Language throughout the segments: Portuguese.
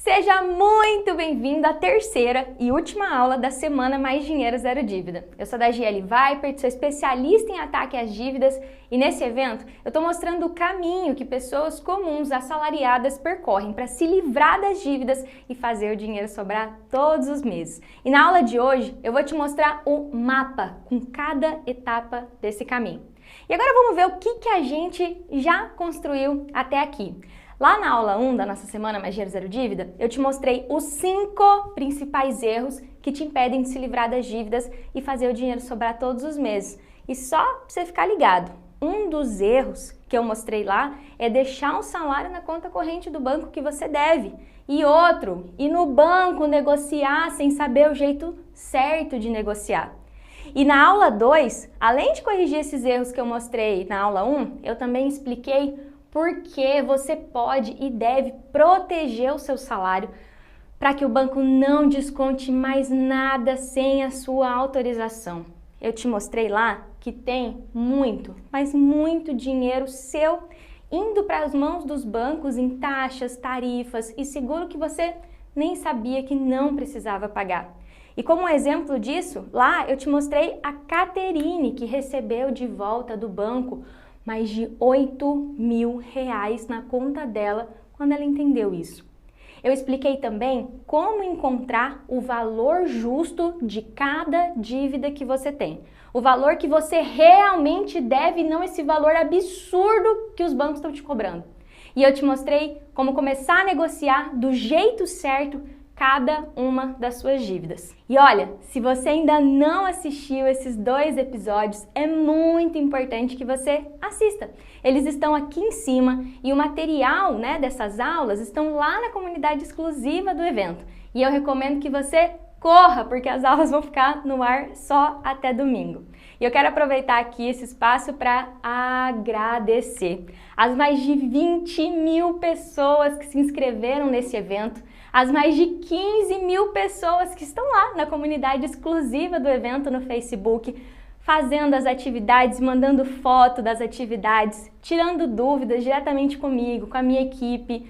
Seja muito bem-vindo à terceira e última aula da semana Mais Dinheiro Zero Dívida. Eu sou da GL Vipert, sou especialista em ataque às dívidas e nesse evento eu estou mostrando o caminho que pessoas comuns assalariadas percorrem para se livrar das dívidas e fazer o dinheiro sobrar todos os meses. E na aula de hoje eu vou te mostrar o mapa com cada etapa desse caminho. E agora vamos ver o que a gente já construiu até aqui. Lá na aula 1 da nossa semana Mais Dinheiro Zero Dívida, eu te mostrei os 5 principais erros que te impedem de se livrar das dívidas e fazer o dinheiro sobrar todos os meses. E só pra você ficar ligado, um dos erros que eu mostrei lá é deixar um salário na conta corrente do banco que você deve. E outro, ir no banco negociar sem saber o jeito certo de negociar. E na aula 2, além de corrigir esses erros que eu mostrei na aula 1, eu também expliquei porque você pode e deve proteger o seu salário para que o banco não desconte mais nada sem a sua autorização. Eu te mostrei lá que tem muito, mas muito dinheiro seu indo para as mãos dos bancos em taxas, tarifas e seguro que você nem sabia que não precisava pagar. E como um exemplo disso, lá eu te mostrei a Caterine, que recebeu de volta do banco mais de R$8.000 na conta dela quando ela entendeu isso. Eu expliquei também como encontrar o valor justo de cada dívida que você tem. O valor que você realmente deve, não esse valor absurdo que os bancos estão te cobrando. E eu te mostrei como começar a negociar do jeito certo cada uma das suas dívidas. E olha, se você ainda não assistiu esses 2 episódios, é muito importante que você assista. Eles estão aqui em cima e o material, dessas aulas estão lá na comunidade exclusiva do evento. E eu recomendo que você corra, porque as aulas vão ficar no ar só até domingo. E eu quero aproveitar aqui esse espaço para agradecer as mais de 20.000 pessoas que se inscreveram nesse evento, as mais de 15.000 pessoas que estão lá na comunidade exclusiva do evento no Facebook, fazendo as atividades, mandando foto das atividades, tirando dúvidas diretamente comigo, com a minha equipe.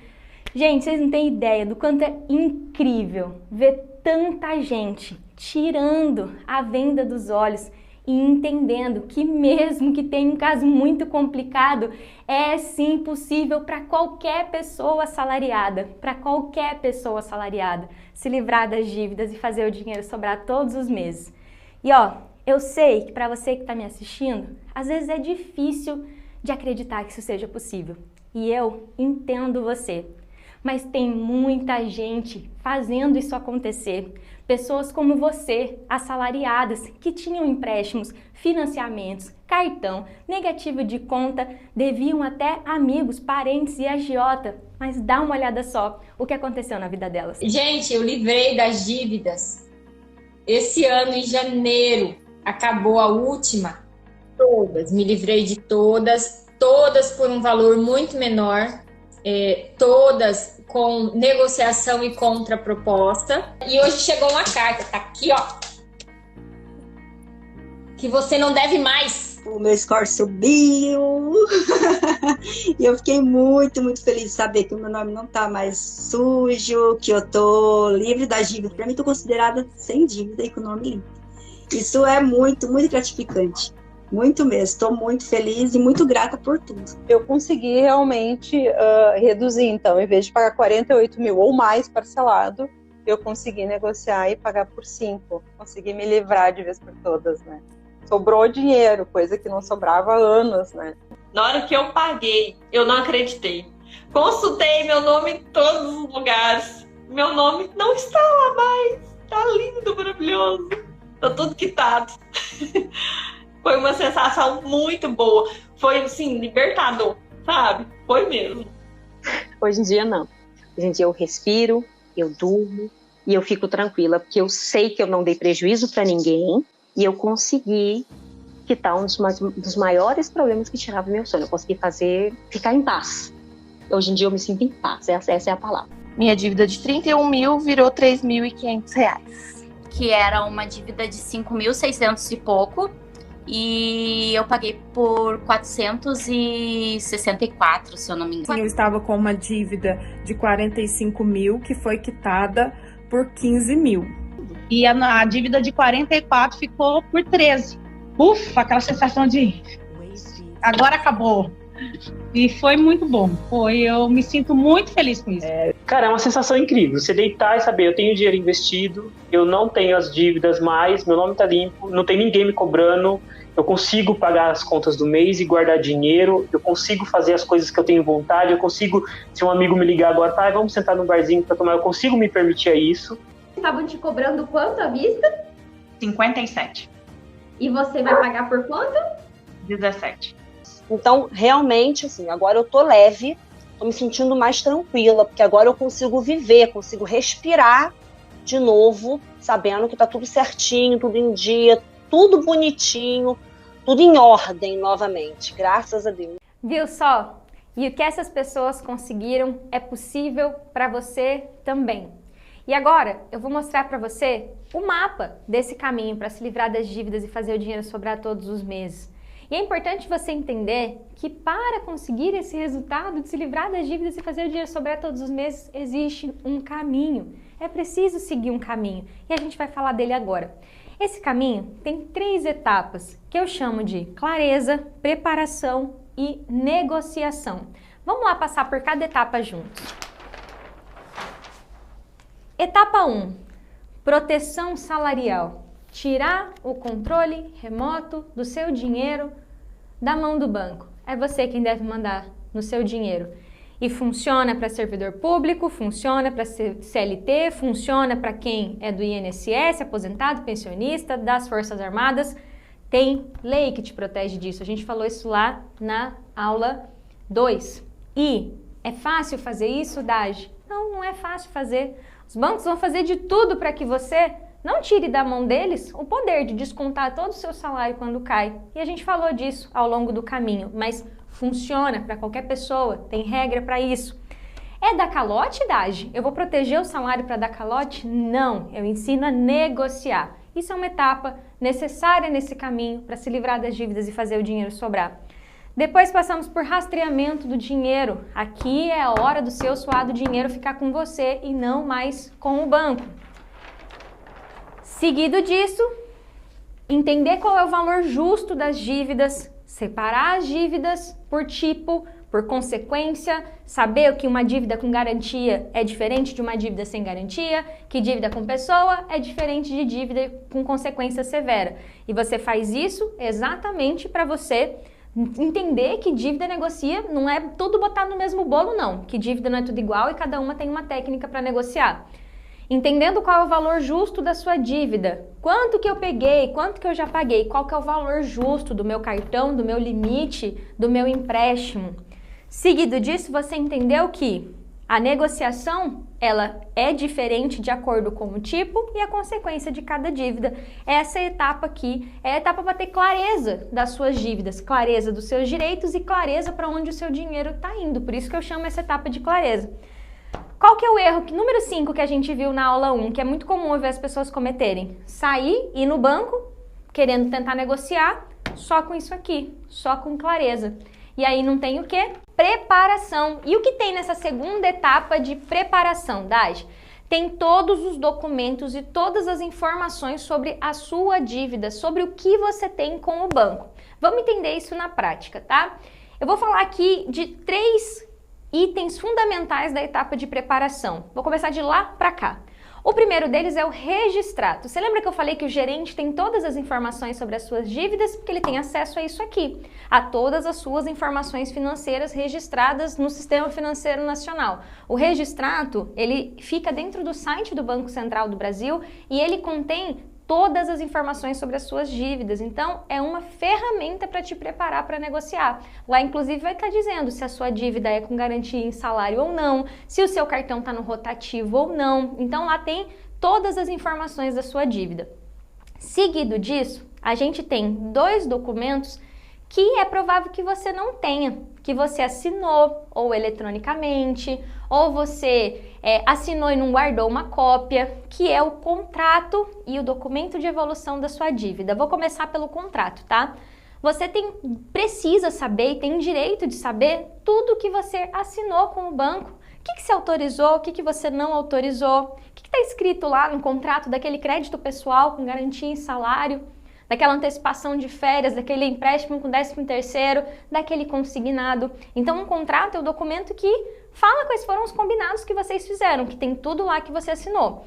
Gente, vocês não têm ideia do quanto é incrível ver tanta gente tirando a venda dos olhos e entendendo que mesmo que tenha um caso muito complicado, é sim possível para qualquer pessoa assalariada, se livrar das dívidas e fazer o dinheiro sobrar todos os meses. E eu sei que para você que está me assistindo, às vezes é difícil de acreditar que isso seja possível. E eu entendo você. Mas tem muita gente fazendo isso acontecer. Pessoas como você, assalariadas, que tinham empréstimos, financiamentos, cartão, negativo de conta, deviam até amigos, parentes e agiota. Mas dá uma olhada só o que aconteceu na vida delas. Gente, eu livrei das dívidas. Esse ano, em janeiro, acabou a última. Todas, me livrei de todas por um valor muito menor. Todas com negociação e contraproposta. E hoje chegou uma carta, tá aqui, que você não deve mais. O meu score subiu e eu fiquei muito feliz de saber que o meu nome não tá mais sujo, que eu tô livre das dívidas. Para mim, tô considerada sem dívida e com o nome limpo. Isso é muito gratificante. Muito mesmo, estou muito feliz e muito grata por tudo. Eu consegui realmente reduzir, então, em vez de pagar 48 mil ou mais parcelado, eu consegui negociar e pagar por 5. Consegui me livrar de vez por todas, né? Sobrou dinheiro, coisa que não sobrava há anos, né? Na hora que eu paguei, eu não acreditei. Consultei meu nome em todos os lugares. Meu nome não está lá mais. Tá lindo, maravilhoso. Tá tudo quitado. Foi uma sensação muito boa. Foi, assim, libertador, sabe? Foi mesmo. Hoje em dia, não. Hoje em dia eu respiro, eu durmo e eu fico tranquila, porque eu sei que eu não dei prejuízo para ninguém e eu consegui quitar um dos maiores problemas que tirava meu sono. Eu consegui ficar em paz. Hoje em dia eu me sinto em paz, essa é a palavra. Minha dívida de 31 mil virou R$3.500. Que era uma dívida de 5.600 e pouco. e eu paguei por 464, se eu não me engano. Eu estava com uma dívida de 45 mil que foi quitada por 15 mil. E a dívida de 44 ficou por 13. Ufa, aquela sensação de agora acabou. E foi muito bom. Eu me sinto muito feliz com isso. Cara, é uma sensação incrível. Você deitar e saber, eu tenho dinheiro investido, eu não tenho as dívidas mais, meu nome tá limpo, não tem ninguém me cobrando, eu consigo pagar as contas do mês e guardar dinheiro, eu consigo fazer as coisas que eu tenho vontade, eu consigo, se um amigo me ligar agora, tá, vamos sentar no barzinho pra tomar, eu consigo me permitir isso. Estavam te cobrando quanto à vista? 57. E você vai pagar por quanto? 17. Então, realmente, assim, agora eu tô leve, tô me sentindo mais tranquila, porque agora eu consigo viver, consigo respirar de novo, sabendo que tá tudo certinho, tudo em dia, tudo bonitinho, tudo em ordem novamente, graças a Deus. Viu só? E o que essas pessoas conseguiram é possível para você também. E agora eu vou mostrar para você o mapa desse caminho para se livrar das dívidas e fazer o dinheiro sobrar todos os meses. E é importante você entender que para conseguir esse resultado de se livrar das dívidas e fazer o dinheiro sobrar todos os meses, existe um caminho. É preciso seguir um caminho e a gente vai falar dele agora. Esse caminho tem 3 etapas que eu chamo de clareza, preparação e negociação. Vamos lá passar por cada etapa juntos. Etapa 1, proteção salarial. Tirar o controle remoto do seu dinheiro da mão do banco. É você quem deve mandar no seu dinheiro. E funciona para servidor público, funciona para CLT, funciona para quem é do INSS, aposentado, pensionista, das Forças Armadas. Tem lei que te protege disso. A gente falou isso lá na aula 2. E é fácil fazer isso, Dage? Não, não é fácil fazer. Os bancos vão fazer de tudo para que você não tire da mão deles o poder de descontar todo o seu salário quando cai. E a gente falou disso ao longo do caminho, mas funciona para qualquer pessoa, tem regra para isso. É dar calote, Dage? Eu vou proteger o salário para dar calote? Não, eu ensino a negociar. Isso é uma etapa necessária nesse caminho para se livrar das dívidas e fazer o dinheiro sobrar. Depois passamos por rastreamento do dinheiro. Aqui é a hora do seu suado dinheiro ficar com você e não mais com o banco. Seguido disso, entender qual é o valor justo das dívidas, separar as dívidas por tipo, por consequência, saber que uma dívida com garantia é diferente de uma dívida sem garantia, que dívida com pessoa é diferente de dívida com consequência severa. E você faz isso exatamente para você entender que dívida negocia, não é tudo botar no mesmo bolo não, que dívida não é tudo igual e cada uma tem uma técnica para negociar. Entendendo qual é o valor justo da sua dívida, quanto que eu peguei, quanto que eu já paguei, qual que é o valor justo do meu cartão, do meu limite, do meu empréstimo. Seguido disso, você entendeu que a negociação, ela é diferente de acordo com o tipo e a consequência de cada dívida. Essa etapa aqui é a etapa para ter clareza das suas dívidas, clareza dos seus direitos e clareza para onde o seu dinheiro está indo. Por isso que eu chamo essa etapa de clareza. Qual que é o erro número 5 que a gente viu na aula 1, que é muito comum ver as pessoas cometerem? Sair, ir no banco, querendo tentar negociar, só com isso aqui, só com clareza. E aí não tem o quê? Preparação. E o que tem nessa segunda etapa de preparação, Dage? Tem todos os documentos e todas as informações sobre a sua dívida, sobre o que você tem com o banco. Vamos entender isso na prática, tá? Eu vou falar aqui de 3 itens fundamentais da etapa de preparação. Vou começar de lá para cá. O primeiro deles é o registrato. Você lembra que eu falei que o gerente tem todas as informações sobre as suas dívidas? Porque ele tem acesso a isso aqui, a todas as suas informações financeiras registradas no Sistema Financeiro Nacional. O registrato, ele fica dentro do site do Banco Central do Brasil e ele contém todas as informações sobre as suas dívidas. Então, é uma ferramenta para te preparar para negociar. Lá, inclusive, vai estar dizendo se a sua dívida é com garantia em salário ou não, se o seu cartão está no rotativo ou não. Então, lá tem todas as informações da sua dívida. Seguido disso, a gente tem 2 documentos que é provável que você não tenha, que você assinou ou eletronicamente, ou você assinou e não guardou uma cópia, que é o contrato e o documento de evolução da sua dívida. Vou começar pelo contrato, tá? Você precisa saber e tem direito de saber tudo que você assinou com o banco. O que você autorizou, o que você não autorizou, o que está escrito lá no contrato daquele crédito pessoal com garantia em salário, daquela antecipação de férias, daquele empréstimo com 13º, daquele consignado. Então, um contrato é o documento que fala quais foram os combinados que vocês fizeram, que tem tudo lá que você assinou.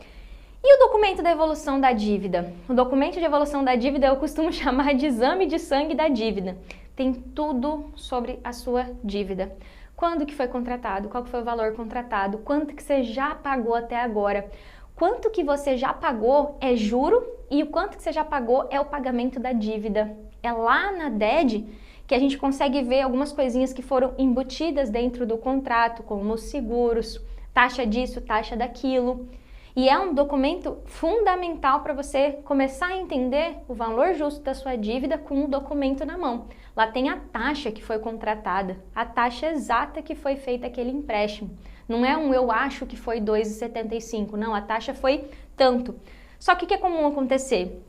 E o documento da evolução da dívida? O documento de evolução da dívida eu costumo chamar de exame de sangue da dívida. Tem tudo sobre a sua dívida. Quando que foi contratado? Qual que foi o valor contratado? Quanto que você já pagou até agora? Quanto que você já pagou é juro e o quanto que você já pagou é o pagamento da dívida. É lá na DED que a gente consegue ver algumas coisinhas que foram embutidas dentro do contrato, como os seguros, taxa disso, taxa daquilo. E é um documento fundamental para você começar a entender o valor justo da sua dívida com um documento na mão. Lá tem a taxa que foi contratada, a taxa exata que foi feita aquele empréstimo. Não é eu acho que foi 2,75, não, a taxa foi tanto. Só que o que é comum acontecer?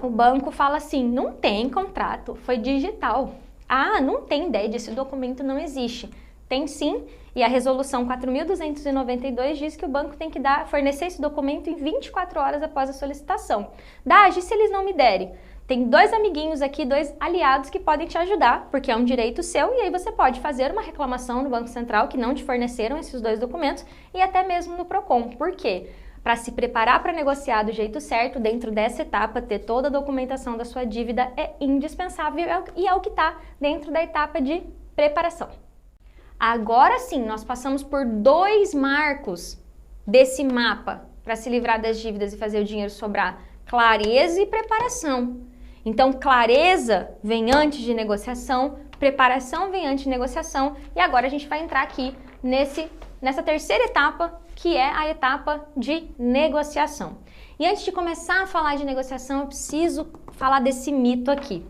O banco fala assim, não tem contrato, foi digital. Ah, não tem DED, esse documento não existe. Tem sim, e a resolução 4.292 diz que o banco tem que fornecer esse documento em 24 horas após a solicitação. Dagi, se eles não me derem? Tem 2 amiguinhos aqui, 2 aliados que podem te ajudar, porque é um direito seu, e aí você pode fazer uma reclamação no Banco Central que não te forneceram esses 2 documentos e até mesmo no PROCON. Por quê? Para se preparar para negociar do jeito certo, dentro dessa etapa, ter toda a documentação da sua dívida é indispensável e é o que está dentro da etapa de preparação. Agora sim, nós passamos por 2 marcos desse mapa para se livrar das dívidas e fazer o dinheiro sobrar: clareza e preparação. Então, clareza vem antes de negociação, preparação vem antes de negociação, e agora a gente vai entrar aqui nessa terceira etapa, que é a etapa de negociação. E antes de começar a falar de negociação, eu preciso falar desse mito aqui.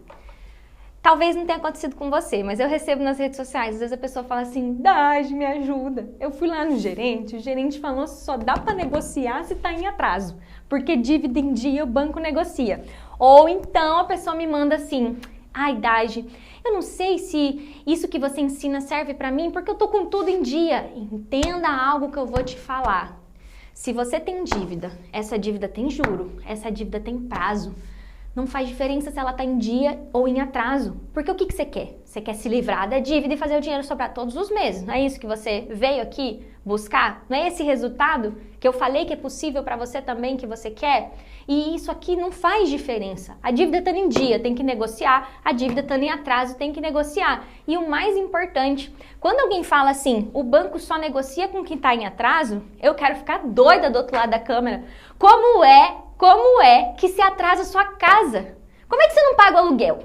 Talvez não tenha acontecido com você, mas eu recebo nas redes sociais, às vezes a pessoa fala assim, Dagi, me ajuda. Eu fui lá no gerente, o gerente falou só dá para negociar se está em atraso, porque dívida em dia o banco negocia. Ou então a pessoa me manda assim, ai Dagi, eu não sei se isso que você ensina serve para mim, porque eu tô com tudo em dia. Entenda algo que eu vou te falar. Se você tem dívida, essa dívida tem juro, essa dívida tem prazo. Não faz diferença se ela está em dia ou em atraso. Porque o que você quer? Você quer se livrar da dívida e fazer o dinheiro sobrar todos os meses. Não é isso que você veio aqui buscar? Não é esse resultado que eu falei que é possível para você também, que você quer? E isso aqui não faz diferença. A dívida está em dia, tem que negociar. A dívida está em atraso, tem que negociar. E o mais importante, quando alguém fala assim, o banco só negocia com quem está em atraso, eu quero ficar doida do outro lado da câmera. Como é que se atrasa a sua casa? Como é que você não paga o aluguel?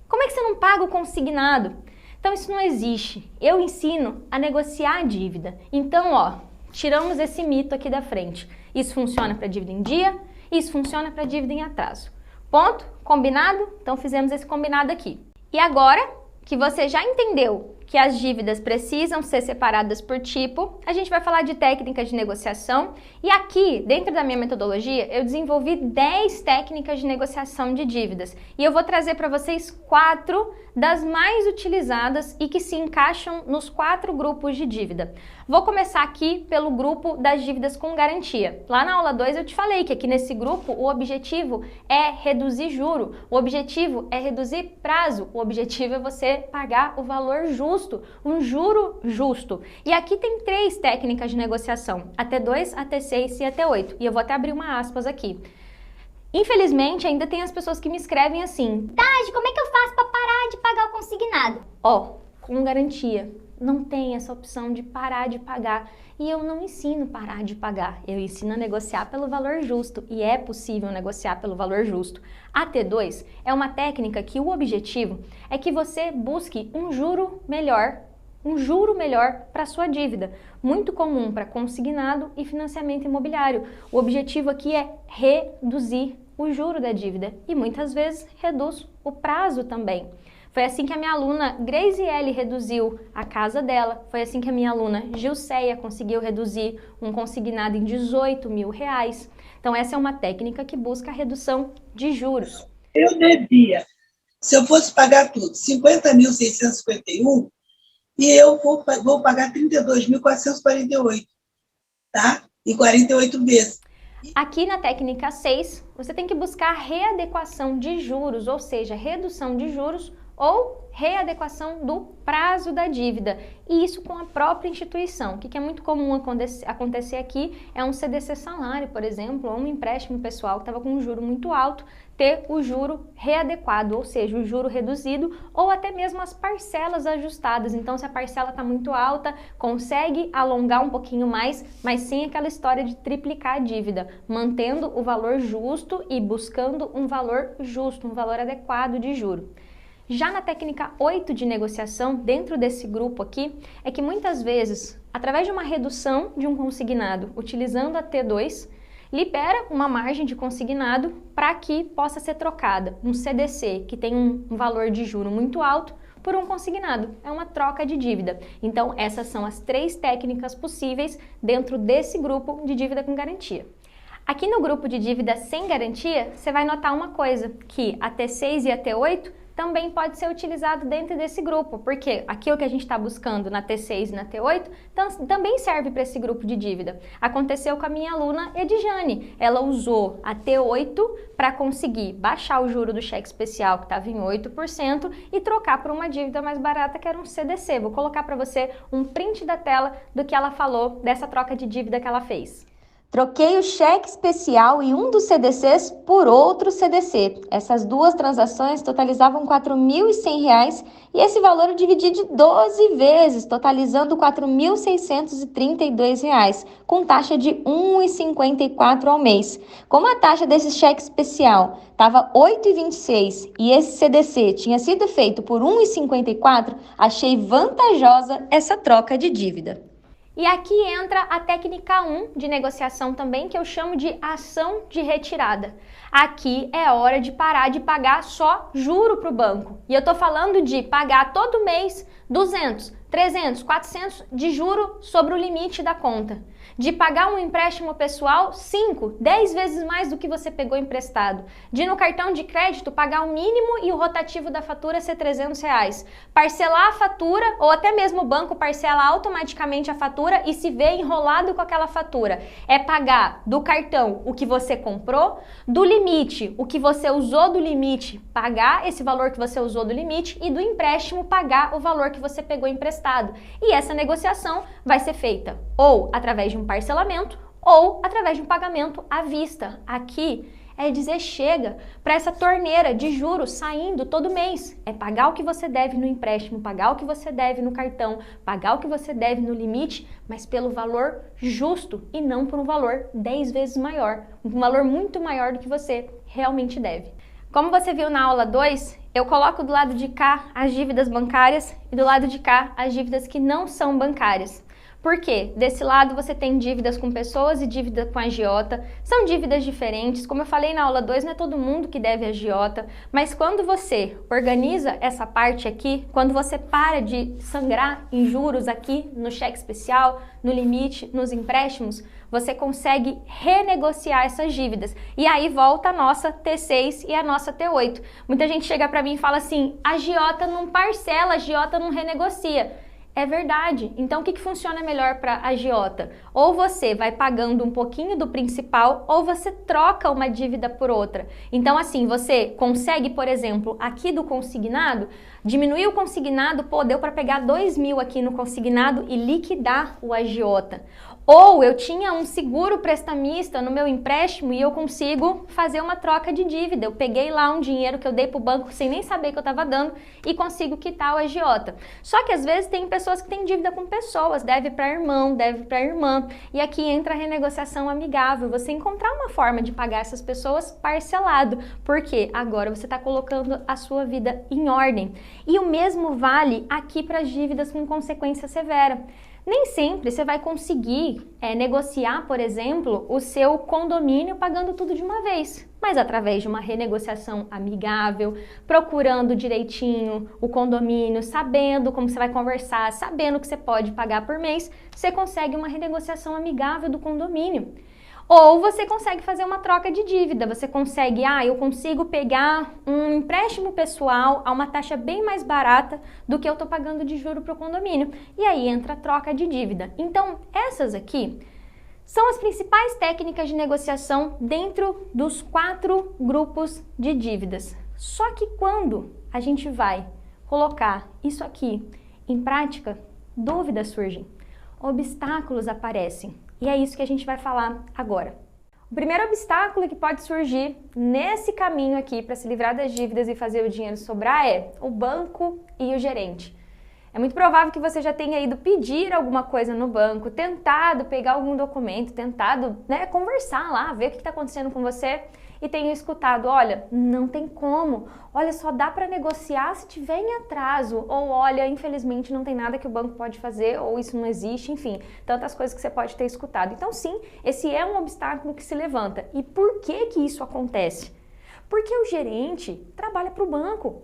Como é que você não paga o consignado? Então isso não existe. Eu ensino a negociar a dívida. Então, ó, tiramos esse mito aqui da frente. Isso funciona para dívida em dia, isso funciona para dívida em atraso. Ponto? Combinado? Então fizemos esse combinado aqui. E agora que você já entendeu que as dívidas precisam ser separadas por tipo, a gente vai falar de técnicas de negociação. E aqui, dentro da minha metodologia, eu desenvolvi 10 técnicas de negociação de dívidas. E eu vou trazer para vocês 4 das mais utilizadas e que se encaixam nos 4 grupos de dívida. Vou começar aqui pelo grupo das dívidas com garantia. Lá na aula 2 eu te falei que aqui nesse grupo o objetivo é reduzir juro, o objetivo é reduzir prazo, o objetivo é você pagar o valor justo, um juro justo. E aqui tem 3 técnicas de negociação, até 2, até 6 e até 8. E eu vou até abrir uma aspas aqui. Infelizmente, ainda tem as pessoas que me escrevem assim, Dagi, como é que eu faço para parar de pagar o consignado? Ó, com garantia. Não tem essa opção de parar de pagar. E eu não ensino parar de pagar. Eu ensino a negociar pelo valor justo. E é possível negociar pelo valor justo. A T2 é uma técnica que o objetivo é que você busque um juro melhor para a sua dívida. Muito comum para consignado e financiamento imobiliário. O objetivo aqui é reduzir o juro da dívida. E muitas vezes reduz o prazo também. Foi assim que a minha aluna Graziele reduziu a casa dela. Foi assim que a minha aluna Gilceia conseguiu reduzir um consignado em R$18 mil. Então essa é uma técnica que busca a redução de juros. Eu devia, se eu fosse pagar tudo, 50.651, e eu vou pagar 32.448, tá? Em 48 vezes. Aqui na técnica 6, você tem que buscar readequação de juros, ou seja, redução de juros ou readequação do prazo da dívida, e isso com a própria instituição. O que é muito comum acontecer aqui é um CDC salário, por exemplo, ou um empréstimo pessoal que estava com um juro muito alto, ter o juro readequado, ou seja, o juro reduzido, ou até mesmo as parcelas ajustadas. Então, se a parcela está muito alta, consegue alongar um pouquinho mais, mas sem aquela história de triplicar a dívida, mantendo o valor justo e buscando um valor justo, um valor adequado de juro. Já na técnica 8 de negociação, dentro desse grupo aqui, é que muitas vezes, através de uma redução de um consignado, utilizando a T2, libera uma margem de consignado para que possa ser trocada um CDC que tem um valor de juro muito alto por um consignado. É uma troca de dívida. Então, essas são as 3 técnicas possíveis dentro desse grupo de dívida com garantia. Aqui no grupo de dívida sem garantia, você vai notar uma coisa, que a T6 e a T8 também pode ser utilizado dentro desse grupo, porque aquilo que a gente está buscando na T6 e na T8 também serve para esse grupo de dívida. Aconteceu com a minha aluna Edjane, ela usou a T8 para conseguir baixar o juro do cheque especial, que estava em 8%, e trocar por uma dívida mais barata, que era um CDC. Vou colocar para você um print da tela do que ela falou dessa troca de dívida que ela fez. Troquei o cheque especial e um dos CDCs por outro CDC. Essas duas transações totalizavam R$ 4.100 e esse valor eu dividi de 12 vezes, totalizando R$ 4.632, com taxa de R$ 1,54 ao mês. Como a taxa desse cheque especial estava R$ 8,26 e esse CDC tinha sido feito por R$ 1,54, achei vantajosa essa troca de dívida. E aqui entra a técnica 1 de negociação também, que eu chamo de ação de retirada. Aqui é hora de parar de pagar só juro para o banco. E eu tô falando de pagar todo mês 200, 300, 400 de juro sobre o limite da conta. De pagar um empréstimo pessoal 5, 10 vezes mais do que você pegou emprestado. De no cartão de crédito pagar o mínimo e o rotativo da fatura ser R$300. Parcelar a fatura, ou até mesmo o banco parcela automaticamente a fatura e se vê enrolado com aquela fatura. É pagar do cartão o que você comprou, do limite o que você usou do limite, pagar esse valor que você usou do limite, e do empréstimo pagar o valor que você pegou emprestado. E essa negociação vai ser feita ou através de um parcelamento ou através de um pagamento à vista. Aqui é dizer chega para essa torneira de juros saindo todo mês. É pagar o que você deve no empréstimo, pagar o que você deve no cartão, pagar o que você deve no limite, mas pelo valor justo e não por um valor 10 vezes maior, um valor muito maior do que você realmente deve. Como você viu na aula 2, eu coloco do lado de cá as dívidas bancárias e do lado de cá as dívidas que não são bancárias. Por quê? Desse lado você tem dívidas com pessoas e dívida com agiota, são dívidas diferentes. Como eu falei na aula 2, não é todo mundo que deve agiota, mas quando você organiza essa parte aqui, quando você para de sangrar em juros aqui no cheque especial, no limite, nos empréstimos, você consegue renegociar essas dívidas. E aí volta a nossa T6 e a nossa T8. Muita gente chega para mim e fala assim, agiota não parcela, agiota não renegocia. É verdade. Então, o que funciona melhor para agiota? Ou você vai pagando um pouquinho do principal, ou você troca uma dívida por outra. Então, assim, você consegue, por exemplo, aqui do consignado, diminuir o consignado, pô, deu para pegar 2.000 aqui no consignado e liquidar o agiota. Ou eu tinha um seguro prestamista no meu empréstimo e eu consigo fazer uma troca de dívida. Eu peguei lá um dinheiro que eu dei para o banco sem nem saber que eu estava dando e consigo quitar o agiota. Só que às vezes tem pessoas que têm dívida com pessoas, deve para irmão, deve para irmã. E aqui entra a renegociação amigável, você encontrar uma forma de pagar essas pessoas parcelado, porque agora você está colocando a sua vida em ordem. E o mesmo vale aqui para as dívidas com consequência severa. Nem sempre você vai conseguir negociar, por exemplo, o seu condomínio pagando tudo de uma vez, mas através de uma renegociação amigável, procurando direitinho o condomínio, sabendo como você vai conversar, sabendo o que você pode pagar por mês, você consegue uma renegociação amigável do condomínio. Ou você consegue fazer uma troca de dívida, você consegue, eu consigo pegar um empréstimo pessoal a uma taxa bem mais barata do que eu estou pagando de juro para o condomínio. E aí entra a troca de dívida. Então, essas aqui são as principais técnicas de negociação dentro dos 4 grupos de dívidas. Só que quando a gente vai colocar isso aqui em prática, dúvidas surgem, obstáculos aparecem. E é isso que a gente vai falar agora. O primeiro obstáculo que pode surgir nesse caminho aqui para se livrar das dívidas e fazer o dinheiro sobrar é o banco e o gerente. É muito provável que você já tenha ido pedir alguma coisa no banco, tentado pegar algum documento, tentado conversar lá, ver o que está acontecendo com você e tenha escutado, olha, não tem como, olha, só dá para negociar se tiver em atraso, ou olha, infelizmente não tem nada que o banco pode fazer, ou isso não existe, enfim, tantas coisas que você pode ter escutado. Então sim, esse é um obstáculo que se levanta. E por que que isso acontece? Porque o gerente trabalha para o banco.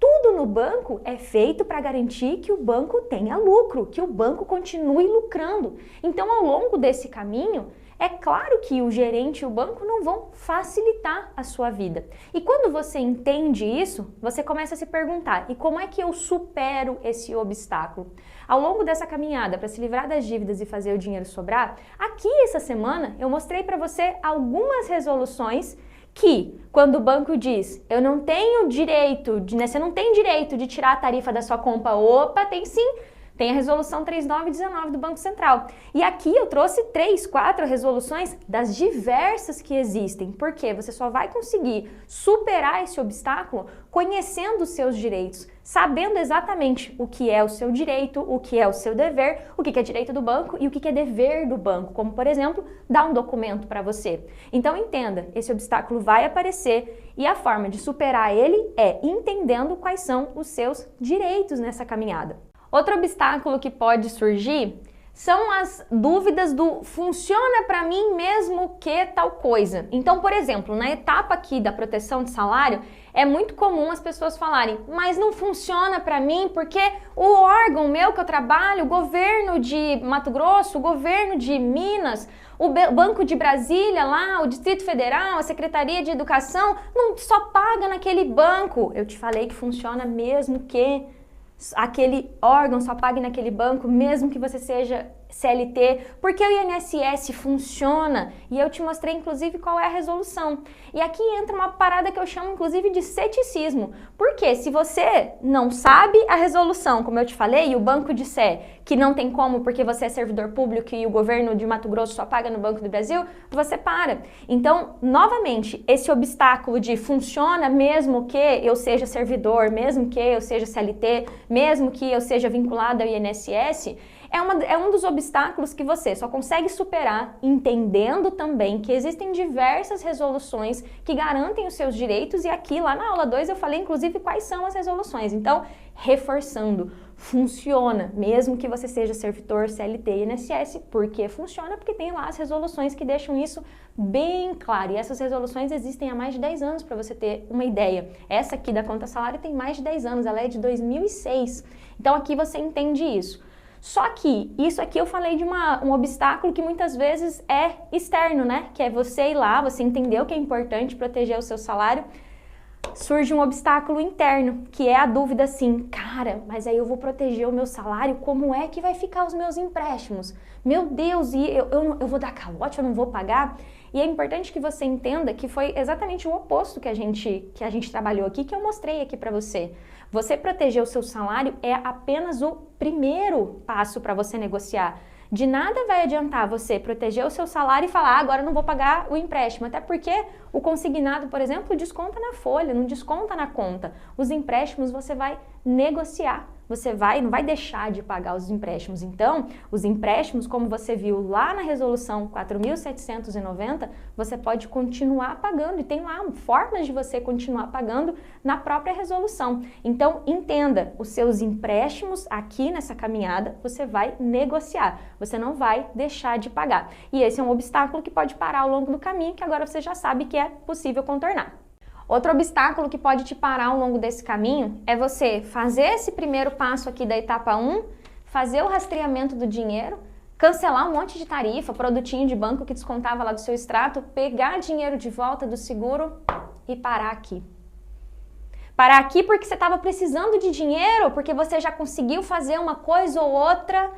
Tudo no banco é feito para garantir que o banco tenha lucro, que o banco continue lucrando. Então, ao longo desse caminho, é claro que o gerente e o banco não vão facilitar a sua vida. E quando você entende isso, você começa a se perguntar, e como é que eu supero esse obstáculo? Ao longo dessa caminhada para se livrar das dívidas e fazer o dinheiro sobrar, aqui essa semana eu mostrei para você algumas resoluções que, quando o banco diz, eu não tenho direito, você não tem direito de tirar a tarifa da sua compra, opa, tem sim, tem a resolução 3919 do Banco Central. E aqui eu trouxe 3, 4 resoluções das diversas que existem, porque você só vai conseguir superar esse obstáculo conhecendo os seus direitos, sabendo exatamente o que é o seu direito, o que é o seu dever, o que é direito do banco e o que é dever do banco, como, por exemplo, dar um documento para você. Então, entenda, esse obstáculo vai aparecer e a forma de superar ele é entendendo quais são os seus direitos nessa caminhada. Outro obstáculo que pode surgir são as dúvidas do funciona para mim mesmo que tal coisa. Então, por exemplo, na etapa aqui da proteção de salário, é muito comum as pessoas falarem, mas não funciona para mim porque o órgão meu que eu trabalho, o governo de Mato Grosso, o governo de Minas, o Banco de Brasília lá, o Distrito Federal, a Secretaria de Educação, não só paga naquele banco. Eu te falei que funciona mesmo que aquele órgão só pague naquele banco, mesmo que você seja CLT, porque o INSS funciona e eu te mostrei inclusive qual é a resolução. E aqui entra uma parada que eu chamo inclusive de ceticismo, porque se você não sabe a resolução, como eu te falei, e o banco disser que não tem como porque você é servidor público e o governo de Mato Grosso só paga no Banco do Brasil, você para. Então, novamente, esse obstáculo de funciona mesmo que eu seja servidor, mesmo que eu seja CLT, mesmo que eu seja vinculado ao INSS, é um dos obstáculos que você só consegue superar entendendo também que existem diversas resoluções que garantem os seus direitos e aqui lá na aula 2 eu falei inclusive quais são as resoluções. Então, reforçando, funciona, mesmo que você seja servidor CLT e INSS, porque funciona porque tem lá as resoluções que deixam isso bem claro. E essas resoluções existem há mais de 10 anos para você ter uma ideia. Essa aqui da conta salário tem mais de 10 anos, ela é de 2006. Então aqui você entende isso. Só que isso aqui eu falei de um obstáculo que muitas vezes é externo, né? Que é você ir lá, você entendeu que é importante proteger o seu salário. Surge um obstáculo interno, que é a dúvida assim, cara, mas aí eu vou proteger o meu salário, como é que vai ficar os meus empréstimos? Meu Deus, e eu vou dar calote, eu não vou pagar? E é importante que você entenda que foi exatamente o oposto que a gente trabalhou aqui, que eu mostrei aqui para você. Você proteger o seu salário é apenas o primeiro passo para você negociar. De nada vai adiantar você proteger o seu salário e falar, agora eu não vou pagar o empréstimo, até porque o consignado, por exemplo, desconta na folha, não desconta na conta. Os empréstimos você vai negociar, você não vai deixar de pagar os empréstimos. Então, os empréstimos, como você viu lá na resolução 4.790, você pode continuar pagando e tem lá formas de você continuar pagando na própria resolução. Então, entenda, os seus empréstimos aqui nessa caminhada, você vai negociar, você não vai deixar de pagar. E esse é um obstáculo que pode parar ao longo do caminho, que agora você já sabe que é possível contornar. Outro obstáculo que pode te parar ao longo desse caminho é você fazer esse primeiro passo aqui da etapa 1, fazer o rastreamento do dinheiro, cancelar um monte de tarifa, produtinho de banco que descontava lá do seu extrato, pegar dinheiro de volta do seguro e parar aqui. Parar aqui porque você estava precisando de dinheiro, porque você já conseguiu fazer uma coisa ou outra.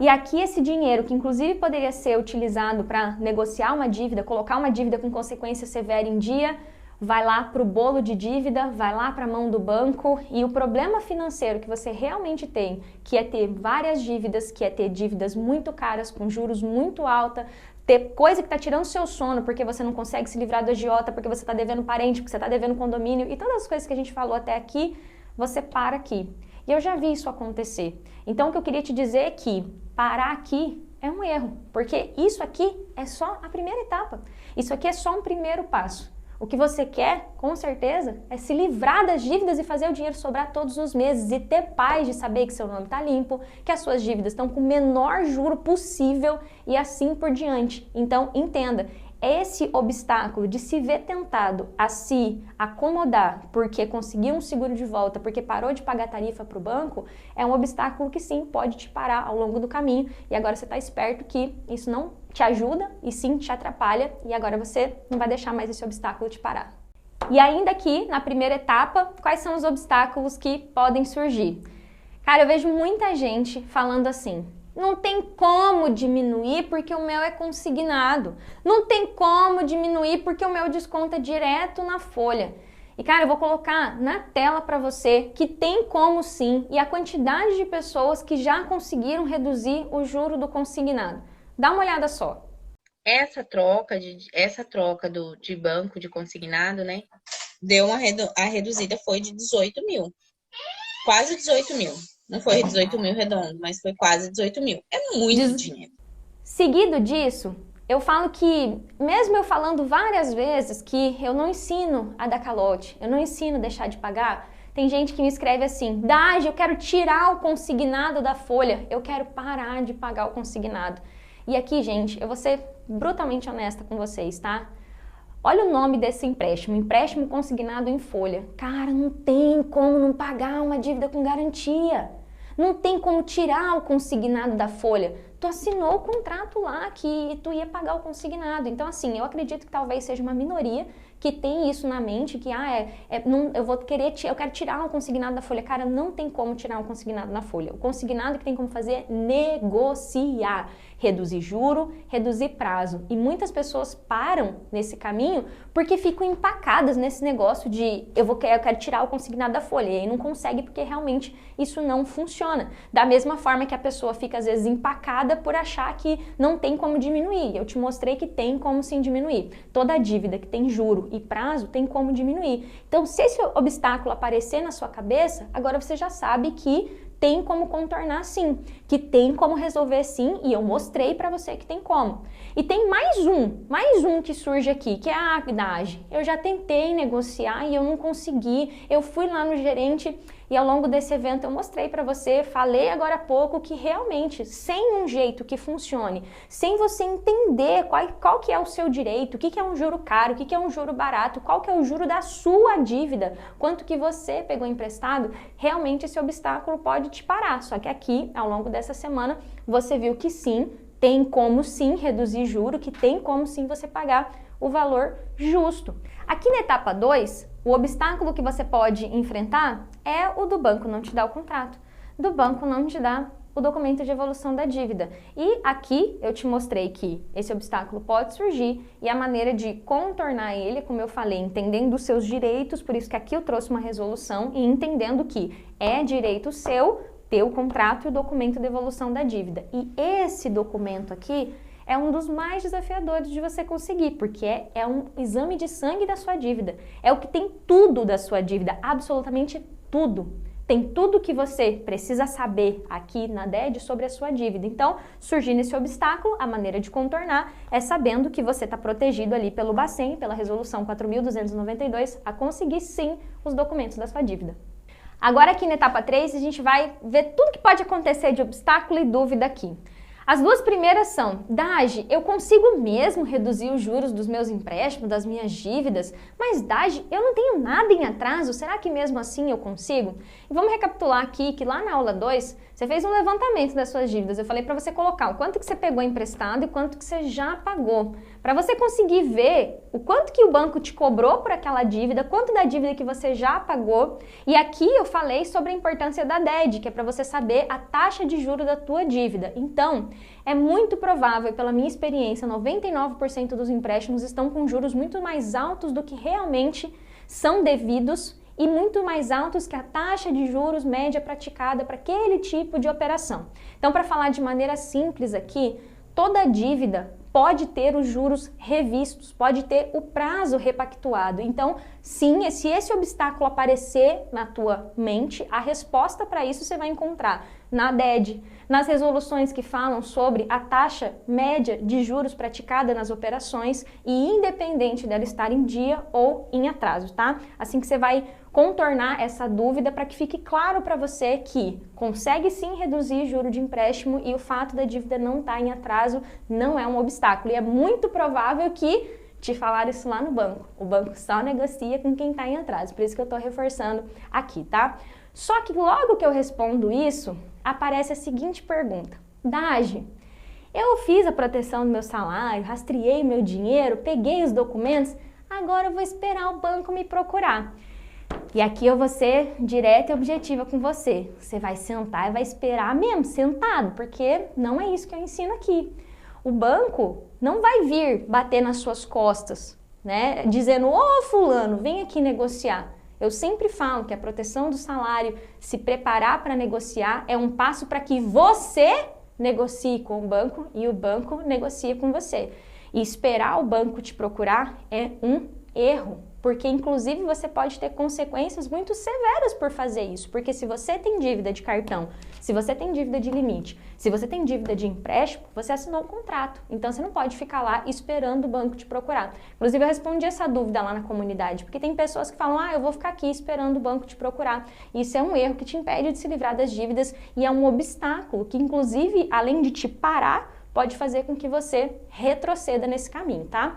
E aqui esse dinheiro, que inclusive poderia ser utilizado para negociar uma dívida, colocar uma dívida com consequência severa em dia, vai lá para o bolo de dívida, vai lá para a mão do banco, e o problema financeiro que você realmente tem, que é ter várias dívidas, que é ter dívidas muito caras, com juros muito altos, ter coisa que está tirando seu sono porque você não consegue se livrar do agiota, porque você está devendo parente, porque você está devendo condomínio, e todas as coisas que a gente falou até aqui, você para aqui. E eu já vi isso acontecer. Então o que eu queria te dizer é que parar aqui é um erro, porque isso aqui é só a primeira etapa. Isso aqui é só um primeiro passo. O que você quer, com certeza, é se livrar das dívidas e fazer o dinheiro sobrar todos os meses e ter paz de saber que seu nome está limpo, que as suas dívidas estão com o menor juro possível e assim por diante. Então, entenda, esse obstáculo de se ver tentado a se acomodar porque conseguiu um seguro de volta, porque parou de pagar tarifa para o banco, é um obstáculo que sim, pode te parar ao longo do caminho, e agora você está esperto que isso não te ajuda e sim te atrapalha, e agora você não vai deixar mais esse obstáculo te parar. E ainda aqui, na primeira etapa, quais são os obstáculos que podem surgir? Cara, eu vejo muita gente falando assim: não tem como diminuir porque o meu é consignado. Não tem como diminuir porque o meu desconta direto na folha. E cara, eu vou colocar na tela para você que tem como sim, e a quantidade de pessoas que já conseguiram reduzir o juro do consignado. Dá uma olhada só. Essa troca de banco de consignado, né? Deu a reduzida foi de 18 mil. Quase 18 mil. Não foi 18 mil redondo, mas foi quase 18 mil. É muito dinheiro. Seguido disso, eu falo que, mesmo eu falando várias vezes que eu não ensino a dar calote, eu não ensino a deixar de pagar, tem gente que me escreve assim: Dagi, eu quero tirar o consignado da folha, eu quero parar de pagar o consignado. E aqui, gente, eu vou ser brutalmente honesta com vocês, tá? Olha o nome desse empréstimo consignado em folha. Cara, não tem como não pagar uma dívida com garantia. Não tem como tirar o consignado da folha. Tu assinou o contrato lá que tu ia pagar o consignado. Então, assim, eu acredito que talvez seja uma minoria que tem isso na mente, que eu quero tirar um consignado da folha. Cara, não tem como tirar um consignado na folha. O consignado que tem como fazer é negociar, reduzir juro, reduzir prazo. E muitas pessoas param nesse caminho porque ficam empacadas nesse negócio de eu quero tirar o consignado da folha, e aí não consegue porque realmente isso não funciona. Da mesma forma que a pessoa fica às vezes empacada por achar que não tem como diminuir. Eu te mostrei que tem como sim diminuir. Toda dívida que tem juro e prazo tem como diminuir. Então, se esse obstáculo aparecer na sua cabeça, agora você já sabe que tem como contornar sim, que tem como resolver sim, e eu mostrei para você que tem como. E tem mais um que surge aqui, que é a Dagi. Eu já tentei negociar e eu não consegui, eu fui lá no gerente e ao longo desse evento eu mostrei para você, falei agora há pouco que realmente, sem um jeito que funcione, sem você entender qual que é o seu direito, o que é um juro caro, o que é um juro barato, qual que é o juro da sua dívida, quanto que você pegou emprestado, realmente esse obstáculo pode te parar. Só que aqui, ao longo dessa semana, você viu que sim, tem como sim reduzir juro, que tem como sim você pagar o valor justo. Aqui na etapa 2, o obstáculo que você pode enfrentar é o do banco não te dar o contrato, do banco não te dar o documento de evolução da dívida. E aqui eu te mostrei que esse obstáculo pode surgir e a maneira de contornar ele, como eu falei, entendendo os seus direitos, por isso que aqui eu trouxe uma resolução e entendendo que é direito seu ter o contrato e o documento de evolução da dívida. E esse documento aqui é um dos mais desafiadores de você conseguir, porque é um exame de sangue da sua dívida. É o que tem tudo da sua dívida, absolutamente tudo. tem tudo que você precisa saber aqui na DED sobre a sua dívida. Então, surgindo esse obstáculo, a maneira de contornar é sabendo que você está protegido ali pelo Bacen, pela resolução 4.292, a conseguir sim os documentos da sua dívida. Agora aqui na etapa 3, a gente vai ver tudo que pode acontecer de obstáculo e dúvida aqui. As duas primeiras são, Dagi, eu consigo mesmo reduzir os juros dos meus empréstimos, das minhas dívidas, mas Dagi, eu não tenho nada em atraso, será que mesmo assim eu consigo? E vamos recapitular aqui que lá na aula 2, você fez um levantamento das suas dívidas, eu falei para você colocar o quanto que você pegou emprestado e quanto que você já pagou, para você conseguir ver o quanto que o banco te cobrou por aquela dívida, quanto da dívida que você já pagou, e aqui eu falei sobre a importância da DED, que é para você saber a taxa de juros da tua dívida. Então, é muito provável, pela minha experiência, 99% dos empréstimos estão com juros muito mais altos do que realmente são devidos e muito mais altos que a taxa de juros média praticada para aquele tipo de operação. Então, para falar de maneira simples aqui, toda dívida pode ter os juros revistos, pode ter o prazo repactuado. Então, sim, se esse obstáculo aparecer na tua mente, a resposta para isso você vai encontrar na DED, nas resoluções que falam sobre a taxa média de juros praticada nas operações e independente dela estar em dia ou em atraso, tá? Assim que você vai contornar essa dúvida para que fique claro para você que consegue sim reduzir juro de empréstimo e o fato da dívida não estar em atraso não é um obstáculo. E é muito provável que te falaram isso lá no banco. O banco só negocia com quem está em atraso, por isso que eu estou reforçando aqui, tá? Só que logo que eu respondo isso, aparece a seguinte pergunta. Dagi, eu fiz a proteção do meu salário, rastreei meu dinheiro, peguei os documentos, agora eu vou esperar o banco me procurar. E aqui eu vou ser direta e objetiva com você. Você vai sentar e vai esperar mesmo, sentado, porque não é isso que eu ensino aqui. O banco não vai vir bater nas suas costas, né, dizendo, ô fulano, vem aqui negociar. Eu sempre falo que a proteção do salário, se preparar para negociar, é um passo para que você negocie com o banco e o banco negocie com você. E esperar o banco te procurar é um erro, porque inclusive você pode ter consequências muito severas por fazer isso, porque se você tem dívida de cartão, se você tem dívida de limite, se você tem dívida de empréstimo, você assinou um contrato, então você não pode ficar lá esperando o banco te procurar. Inclusive eu respondi essa dúvida lá na comunidade, porque tem pessoas que falam, eu vou ficar aqui esperando o banco te procurar. Isso é um erro que te impede de se livrar das dívidas e é um obstáculo que inclusive, além de te parar, pode fazer com que você retroceda nesse caminho, tá?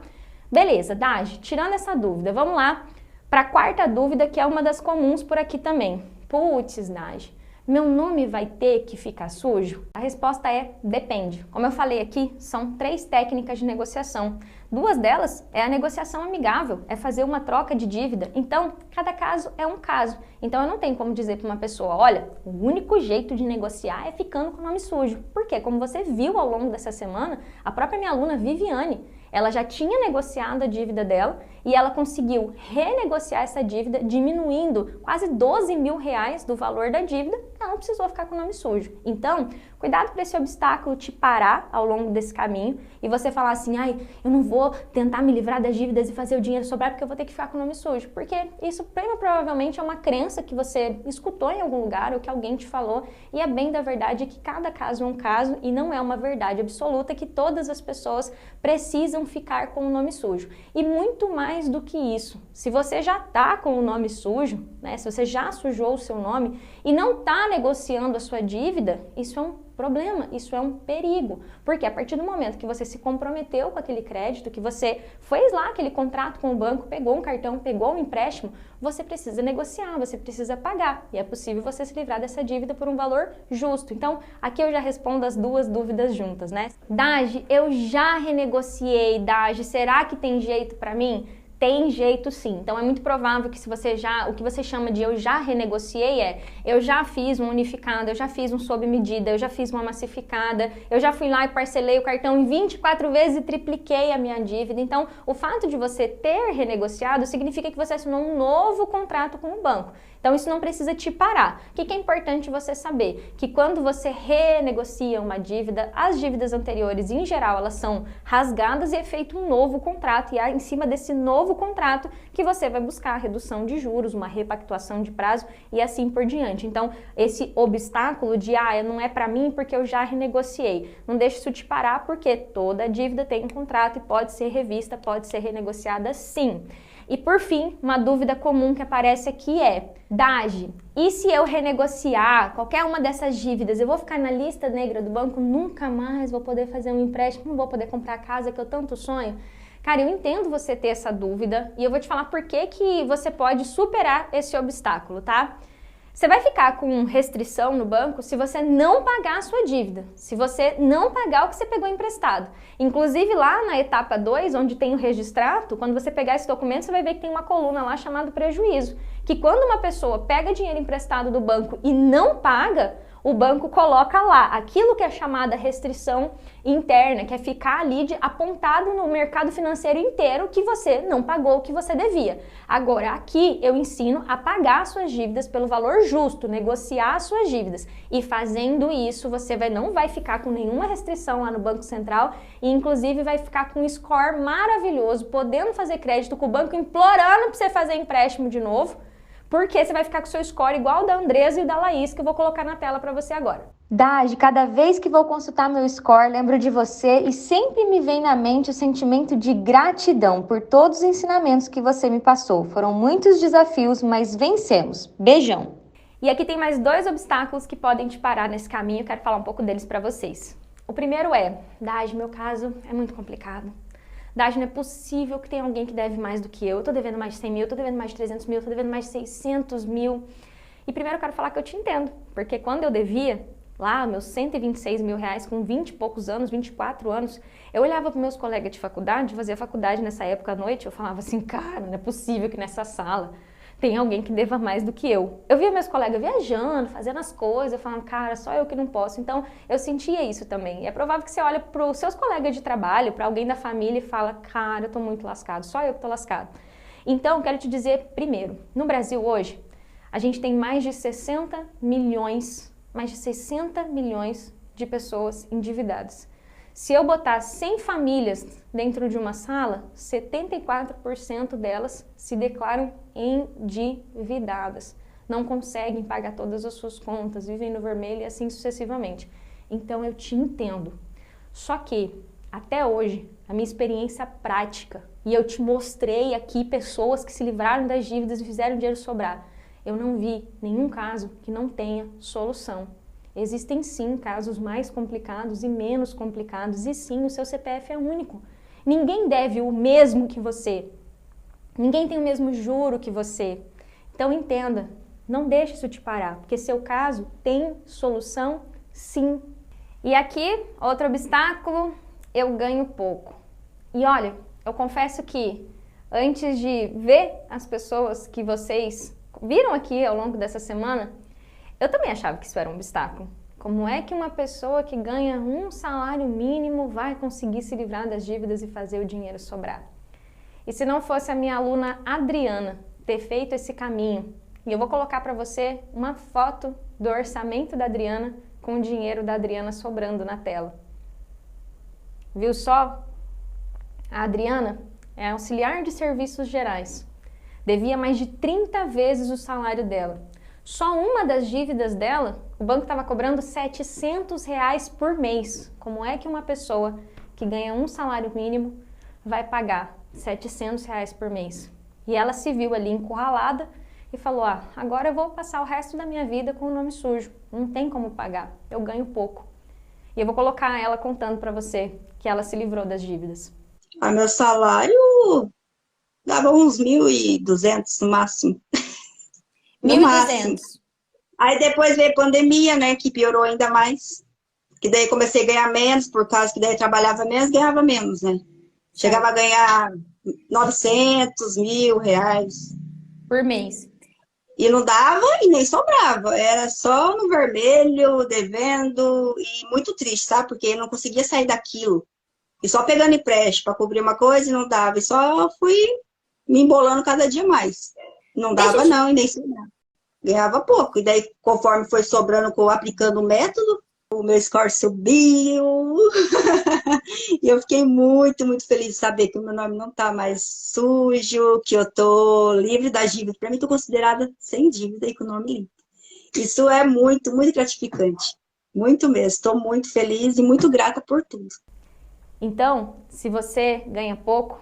Beleza, Dagi, tirando essa dúvida, vamos lá para a quarta dúvida, que é uma das comuns por aqui também. Putz, Dagi, meu nome vai ter que ficar sujo? A resposta é depende. Como eu falei aqui, são 3 técnicas de negociação. 2 delas é a negociação amigável, é fazer uma troca de dívida. Então, cada caso é um caso. Então, eu não tenho como dizer para uma pessoa, olha, o único jeito de negociar é ficando com o nome sujo. Por quê? Como você viu ao longo dessa semana, a própria minha aluna Viviane, ela já tinha negociado a dívida dela e ela conseguiu renegociar essa dívida, diminuindo quase 12 mil reais do valor da dívida. Ela não precisou ficar com o nome sujo. Então, cuidado para esse obstáculo te parar ao longo desse caminho e você falar assim, eu não vou tentar me livrar das dívidas e fazer o dinheiro sobrar porque eu vou ter que ficar com o nome sujo. Porque isso provavelmente é uma crença que você escutou em algum lugar ou que alguém te falou e é bem da verdade que cada caso é um caso e não é uma verdade absoluta que todas as pessoas precisam ficar com o nome sujo. E muito mais do que isso, se você já está com o nome sujo, né, se você já sujou o seu nome e não está negociando a sua dívida, isso é um problema, isso é um perigo, porque a partir do momento que você se comprometeu com aquele crédito, que você fez lá aquele contrato com o banco, pegou um cartão, pegou um empréstimo, você precisa negociar, você precisa pagar, e é possível você se livrar dessa dívida por um valor justo. Então, aqui eu já respondo as 2 dúvidas juntas, né? Dagi, eu já renegociei, Dagi, será que tem jeito para mim? Tem jeito sim. Então é muito provável que se você o que você chama de eu já renegociei eu já fiz um unificado, eu já fiz um sob medida, eu já fiz uma massificada, eu já fui lá e parcelei o cartão em 24 vezes e tripliquei a minha dívida. Então o fato de você ter renegociado significa que você assinou um novo contrato com o banco. Então isso não precisa te parar. O que é importante você saber? Que quando você renegocia uma dívida, as dívidas anteriores, em geral, elas são rasgadas e é feito um novo contrato. E em cima desse novo novo contrato que você vai buscar a redução de juros, uma repactuação de prazo e assim por diante. Então, esse obstáculo de, não é para mim porque eu já renegociei, não deixe isso te parar, porque toda dívida tem um contrato e pode ser revista, pode ser renegociada sim. E por fim, uma dúvida comum que aparece aqui é: Dagi, e se eu renegociar qualquer uma dessas dívidas, eu vou ficar na lista negra do banco, nunca mais vou poder fazer um empréstimo, não vou poder comprar a casa que eu tanto sonho? Cara, eu entendo você ter essa dúvida e eu vou te falar por que você pode superar esse obstáculo, tá? Você vai ficar com restrição no banco se você não pagar a sua dívida, se você não pagar o que você pegou emprestado. Inclusive lá na etapa 2, onde tem o registrato, quando você pegar esse documento, você vai ver que tem uma coluna lá chamada prejuízo, que quando uma pessoa pega dinheiro emprestado do banco e não paga, o banco coloca lá aquilo que é chamada restrição interna, que é ficar ali apontado no mercado financeiro inteiro que você não pagou o que você devia. Agora, aqui eu ensino a pagar suas dívidas pelo valor justo, negociar suas dívidas. E fazendo isso, você não vai ficar com nenhuma restrição lá no Banco Central e, inclusive, vai ficar com um score maravilhoso, podendo fazer crédito com o banco, implorando para você fazer empréstimo de novo, porque você vai ficar com o seu score igual o da Andresa e o da Laís, que eu vou colocar na tela para você agora. Dagi, cada vez que vou consultar meu score, lembro de você e sempre me vem na mente o sentimento de gratidão por todos os ensinamentos que você me passou. Foram muitos desafios, mas vencemos. Beijão! E aqui tem mais 2 obstáculos que podem te parar nesse caminho, eu quero falar um pouco deles para vocês. O primeiro é: Dagi, meu caso é muito complicado. Dagi, não é possível que tenha alguém que deve mais do que eu tô devendo mais de 100 mil, tô devendo mais de 300 mil, tô devendo mais de 600 mil. E primeiro eu quero falar que eu te entendo, porque quando eu devia lá meus 126 mil reais com 20 e poucos anos, 24 anos, eu olhava para meus colegas de faculdade, fazia faculdade nessa época à noite, eu falava assim, cara, não é possível que nessa sala tem alguém que deva mais do que eu. Eu via meus colegas viajando, fazendo as coisas, eu falava, cara, só eu que não posso. Então, eu sentia isso também. E é provável que você olha para os seus colegas de trabalho, para alguém da família e fala, cara, eu tô muito lascado, só eu que tô lascado. Então, quero te dizer, primeiro, no Brasil hoje, a gente tem mais de 60 milhões de pessoas endividadas. Se eu botar 100 famílias dentro de uma sala, 74% delas se declaram endividadas. Não conseguem pagar todas as suas contas, vivem no vermelho e assim sucessivamente. Então eu te entendo. Só que, até hoje, a minha experiência prática, e eu te mostrei aqui pessoas que se livraram das dívidas e fizeram dinheiro sobrar, eu não vi nenhum caso que não tenha solução. Existem sim casos mais complicados e menos complicados, e sim, o seu CPF é único. Ninguém deve o mesmo que você. Ninguém tem o mesmo juro que você. Então entenda, não deixe isso te parar, porque seu caso tem solução sim. E aqui, outro obstáculo, eu ganho pouco. E olha, eu confesso que antes de ver as pessoas que vocês viram aqui ao longo dessa semana, eu também achava que isso era um obstáculo. Como é que uma pessoa que ganha um salário mínimo vai conseguir se livrar das dívidas e fazer o dinheiro sobrar? E se não fosse a minha aluna Adriana ter feito esse caminho, e eu vou colocar para você uma foto do orçamento da Adriana com o dinheiro da Adriana sobrando na tela. Viu só? A Adriana é auxiliar de serviços gerais. Devia mais de 30 vezes o salário dela. Só uma das dívidas dela, o banco estava cobrando R$700 por mês. Como é que uma pessoa que ganha um salário mínimo vai pagar R$700 por mês? E ela se viu ali encurralada e falou, agora eu vou passar o resto da minha vida com o nome sujo. Não tem como pagar, eu ganho pouco. E eu vou colocar ela contando para você que ela se livrou das dívidas. Meu salário dava uns 1.200 no máximo. No 1.200. máximo. Aí depois veio a pandemia, né, que piorou ainda mais. Que daí comecei a ganhar menos, por causa que daí trabalhava menos, ganhava menos, né? Chegava a ganhar 900, R$1.000. Por mês. E não dava e nem sobrava. Era só no vermelho, devendo, e muito triste, sabe? Porque eu não conseguia sair daquilo. E só pegando empréstimo para cobrir uma coisa e não dava. E só fui me embolando cada dia mais. Não dava não, e nem sobrava. Ganhava pouco. E daí, conforme foi sobrando, aplicando o método, O meu score subiu. E eu fiquei muito, muito feliz de saber que o meu nome não está mais sujo, que eu estou livre das dívidas. Para mim, estou considerada sem dívida e com o nome limpo. Isso é muito, muito gratificante. Muito mesmo. Estou muito feliz e muito grata por tudo. Então, se você ganha pouco,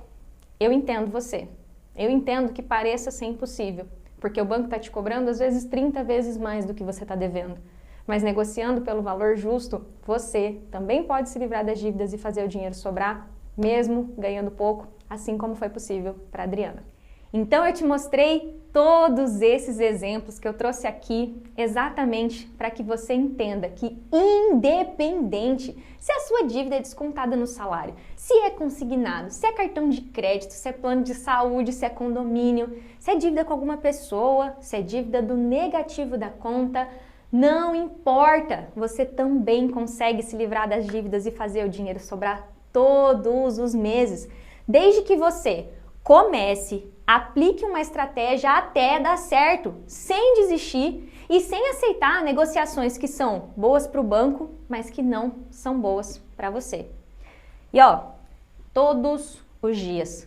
eu entendo você. Eu entendo que pareça ser impossível, porque o banco está te cobrando às vezes 30 vezes mais do que você está devendo. Mas negociando pelo valor justo, você também pode se livrar das dívidas e fazer o dinheiro sobrar, mesmo ganhando pouco, assim como foi possível para a Adriana. Então eu te mostrei todos esses exemplos que eu trouxe aqui exatamente para que você entenda que independente se a sua dívida é descontada no salário, se é consignado, se é cartão de crédito, se é plano de saúde, se é condomínio, se é dívida com alguma pessoa, se é dívida do negativo da conta, não importa, você também consegue se livrar das dívidas e fazer o dinheiro sobrar todos os meses, desde que você comece, aplique uma estratégia até dar certo, sem desistir e sem aceitar negociações que são boas para o banco, mas que não são boas para você. E ó, todos os dias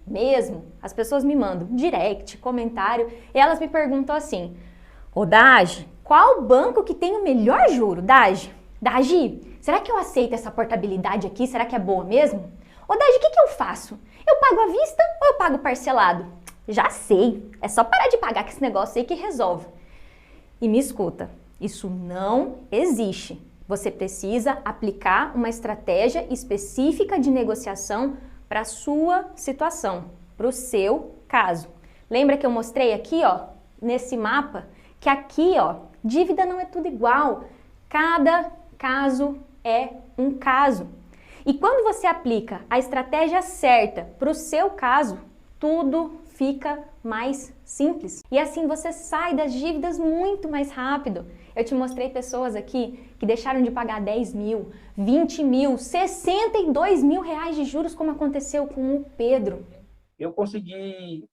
mesmo, as pessoas me mandam direct, comentário, e elas me perguntam assim: ô Dagi, qual banco que tem o melhor juro, Dagi? Dagi, será que eu aceito essa portabilidade aqui? Será que é boa mesmo? Ô Dagi, o que eu faço? Eu pago à vista ou eu pago parcelado? Já sei, é só parar de pagar com esse negócio aí que resolve. E me escuta, isso não existe. Você precisa aplicar uma estratégia específica de negociação para a sua situação, para o seu caso. Lembra que eu mostrei aqui, ó, nesse mapa, que aqui, ó, dívida não é tudo igual. Cada caso é um caso. E quando você aplica a estratégia certa para o seu caso, tudo fica mais simples. E assim você sai das dívidas muito mais rápido. Eu te mostrei pessoas aqui que deixaram de pagar 10 mil, 20 mil, 62 mil reais de juros, como aconteceu com o Pedro. Eu consegui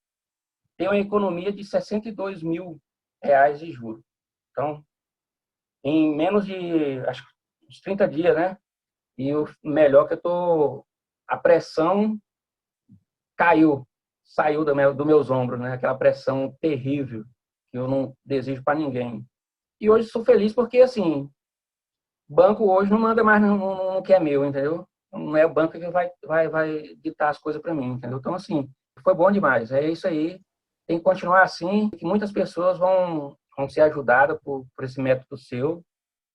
ter uma economia de 62 mil reais de juros. Então, em menos de, acho que uns 30 dias, né? E o melhor que a pressão caiu, saiu dos meus ombros, né? Aquela pressão terrível que eu não desejo para ninguém. E hoje sou feliz porque, assim, banco hoje não manda mais no que é meu, entendeu? Não é o banco que vai ditar as coisas para mim, entendeu? Então, assim, foi bom demais. É isso aí. Tem que continuar assim, que muitas pessoas vão ser ajudadas por esse método seu.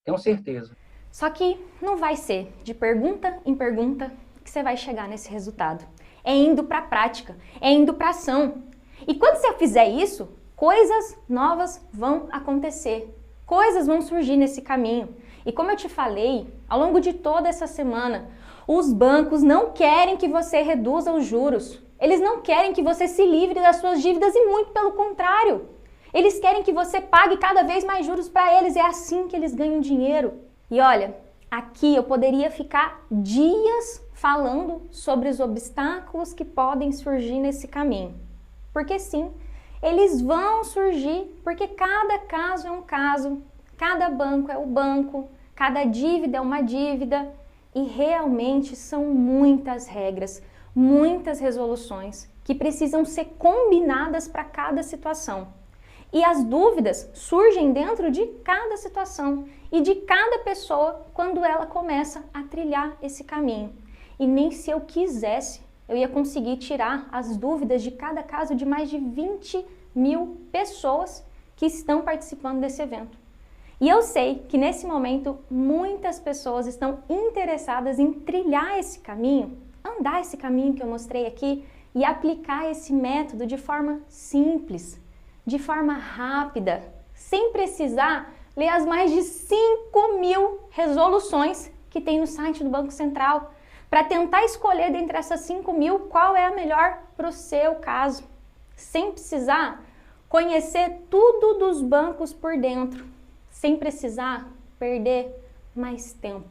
Tenho certeza. Só que não vai ser de pergunta em pergunta que você vai chegar nesse resultado. É indo para a prática, é indo para ação. E quando você fizer isso, coisas novas vão acontecer. Coisas vão surgir nesse caminho. E como eu te falei, ao longo de toda essa semana, os bancos não querem que você reduza os juros. Eles não querem que você se livre das suas dívidas e muito pelo contrário. Eles querem que você pague cada vez mais juros para eles. É assim que eles ganham dinheiro. E olha, aqui eu poderia ficar dias falando sobre os obstáculos que podem surgir nesse caminho. Porque sim, eles vão surgir, porque cada caso é um caso, cada banco é um banco, cada dívida é uma dívida e realmente são muitas regras, muitas resoluções que precisam ser combinadas para cada situação. E as dúvidas surgem dentro de cada situação e de cada pessoa quando ela começa a trilhar esse caminho. E nem se eu quisesse, eu ia conseguir tirar as dúvidas de cada caso de mais de 20 mil pessoas que estão participando desse evento. E eu sei que nesse momento muitas pessoas estão interessadas em trilhar esse caminho, andar esse caminho que eu mostrei aqui e aplicar esse método de forma simples, de forma rápida, sem precisar ler as mais de 5 mil resoluções que tem no site do Banco Central, para tentar escolher dentre essas 5 mil qual é a melhor para o seu caso, sem precisar conhecer tudo dos bancos por dentro, sem precisar perder mais tempo,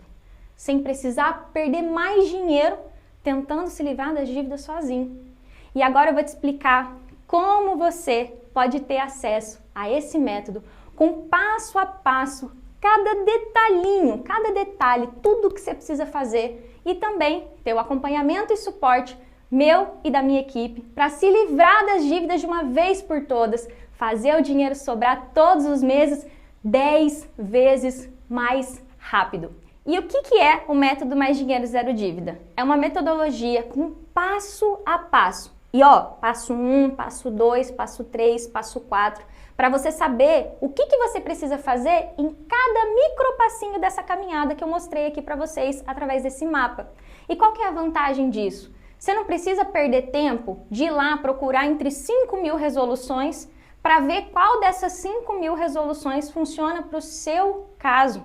sem precisar perder mais dinheiro tentando se livrar das dívidas sozinho. E agora eu vou te explicar como você pode ter acesso a esse método com passo a passo, cada detalhinho, cada detalhe, tudo que você precisa fazer e também ter o acompanhamento e suporte meu e da minha equipe para se livrar das dívidas de uma vez por todas, fazer o dinheiro sobrar todos os meses 10 vezes mais rápido. E o que é o método Mais Dinheiro Zero Dívida? É uma metodologia com passo a passo. E ó, passo 1, passo 2, passo 3, passo 4, para você saber o que você precisa fazer em cada micro passinho dessa caminhada que eu mostrei aqui para vocês através desse mapa. E qual que é a vantagem disso? Você não precisa perder tempo de ir lá procurar entre 5.000 resoluções para ver qual dessas 5.000 resoluções funciona para o seu caso.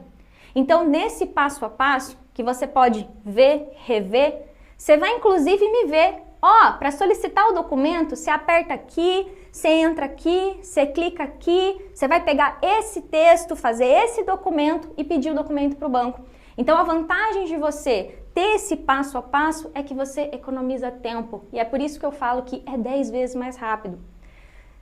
Então, nesse passo a passo, que você pode ver, rever, você vai inclusive me ver. Ó, para solicitar o documento, você aperta aqui, você entra aqui, você clica aqui, você vai pegar esse texto, fazer esse documento e pedir o documento para o banco. Então, a vantagem de você ter esse passo a passo é que você economiza tempo. E é por isso que eu falo que é 10 vezes mais rápido.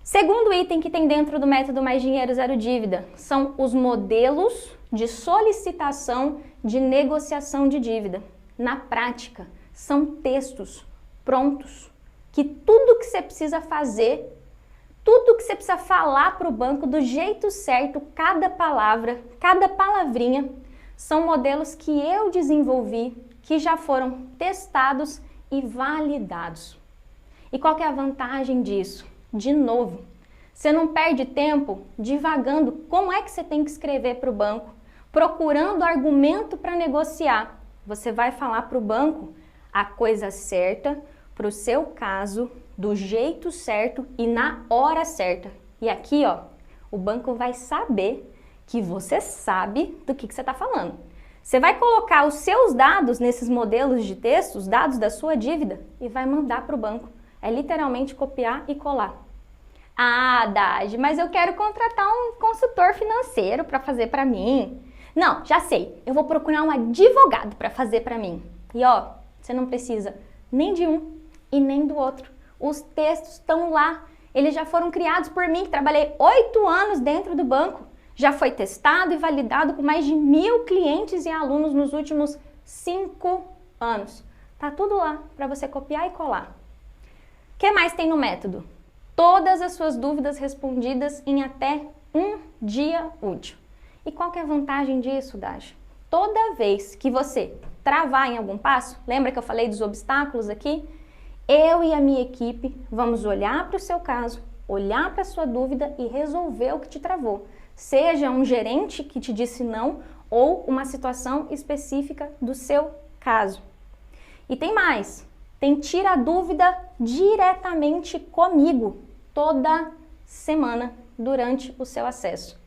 Segundo item que tem dentro do método Mais Dinheiro Zero Dívida são os modelos de solicitação de negociação de dívida. Na prática, são textos prontos que tudo que você precisa fazer, tudo que você precisa falar para o banco do jeito certo, cada palavra, cada palavrinha, são modelos que eu desenvolvi, que já foram testados e validados. E qual que é a vantagem disso? De novo, você não perde tempo divagando como é que você tem que escrever para o banco, procurando argumento para negociar. Você vai falar para o banco a coisa certa, para o seu caso, do jeito certo e na hora certa. E aqui, ó, o banco vai saber que você sabe do que você está falando. Você vai colocar os seus dados nesses modelos de texto, os dados da sua dívida, e vai mandar para o banco. É literalmente copiar e colar. Ah, Dagi, mas eu quero contratar um consultor financeiro para fazer para mim. Não, já sei, eu vou procurar um advogado para fazer para mim. E ó, você não precisa nem de um e nem do outro. Os textos estão lá, eles já foram criados por mim, que trabalhei 8 anos dentro do banco. Já foi testado e validado com mais de 1.000 clientes e alunos nos últimos 5 anos. Tá tudo lá para você copiar e colar. O que mais tem no método? Todas as suas dúvidas respondidas em até 1 dia útil. E qual que é a vantagem disso, Dagi? Toda vez que você travar em algum passo, lembra que eu falei dos obstáculos aqui? Eu e a minha equipe vamos olhar para o seu caso, olhar para a sua dúvida e resolver o que te travou. Seja um gerente que te disse não ou uma situação específica do seu caso. E tem mais, tem Tira a Dúvida diretamente comigo toda semana durante o seu acesso.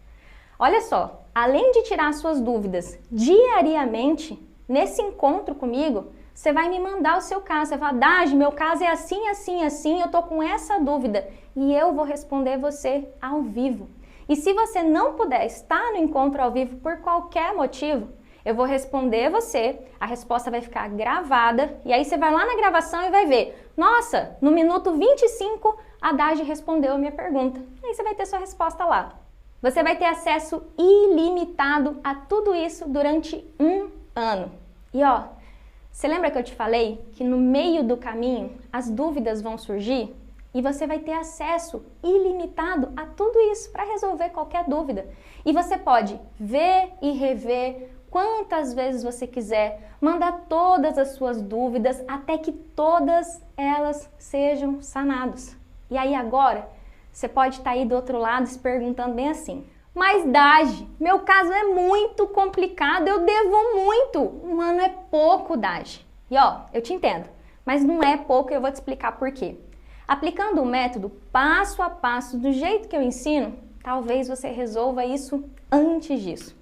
Olha só, além de tirar suas dúvidas diariamente, nesse encontro comigo, você vai me mandar o seu caso. Você vai falar, Dagi, meu caso é assim, assim, assim, eu tô com essa dúvida. E eu vou responder você ao vivo. E se você não puder estar no encontro ao vivo por qualquer motivo, eu vou responder você, a resposta vai ficar gravada, e aí você vai lá na gravação e vai ver, nossa, no minuto 25, a Dagi respondeu a minha pergunta. E aí você vai ter sua resposta lá. Você vai ter acesso ilimitado a tudo isso durante 1 ano. E ó, você lembra que eu te falei que no meio do caminho as dúvidas vão surgir? E você vai ter acesso ilimitado a tudo isso para resolver qualquer dúvida. E você pode ver e rever quantas vezes você quiser, mandar todas as suas dúvidas até que todas elas sejam sanadas. E aí agora, você pode estar aí do outro lado se perguntando bem assim, mas Dagi, meu caso é muito complicado, eu devo muito. 1 ano é pouco, Dagi. E ó, eu te entendo, mas não é pouco e eu vou te explicar por quê. Aplicando o método passo a passo, do jeito que eu ensino, talvez você resolva isso antes disso.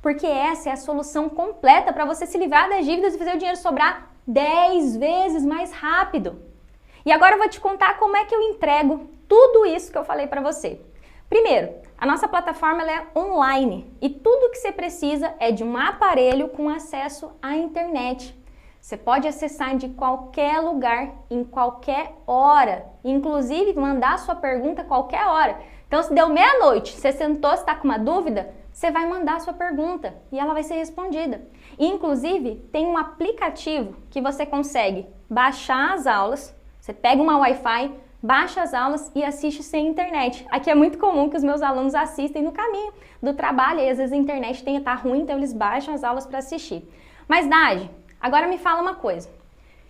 Porque essa é a solução completa para você se livrar das dívidas e fazer o dinheiro sobrar 10 vezes mais rápido. E agora eu vou te contar como é que eu entrego tudo isso que eu falei para você. Primeiro, a nossa plataforma ela é online e tudo que você precisa é de um aparelho com acesso à internet. Você pode acessar de qualquer lugar, em qualquer hora, inclusive mandar sua pergunta a qualquer hora. Então, se deu meia-noite, você sentou, você está com uma dúvida, você vai mandar a sua pergunta e ela vai ser respondida. E, inclusive, tem um aplicativo que você consegue baixar as aulas, você pega uma Wi-Fi, baixa as aulas e assiste sem internet. Aqui é muito comum que os meus alunos assistem no caminho do trabalho e às vezes a internet tá ruim, então eles baixam as aulas para assistir. Mas, Dagi, agora me fala uma coisa.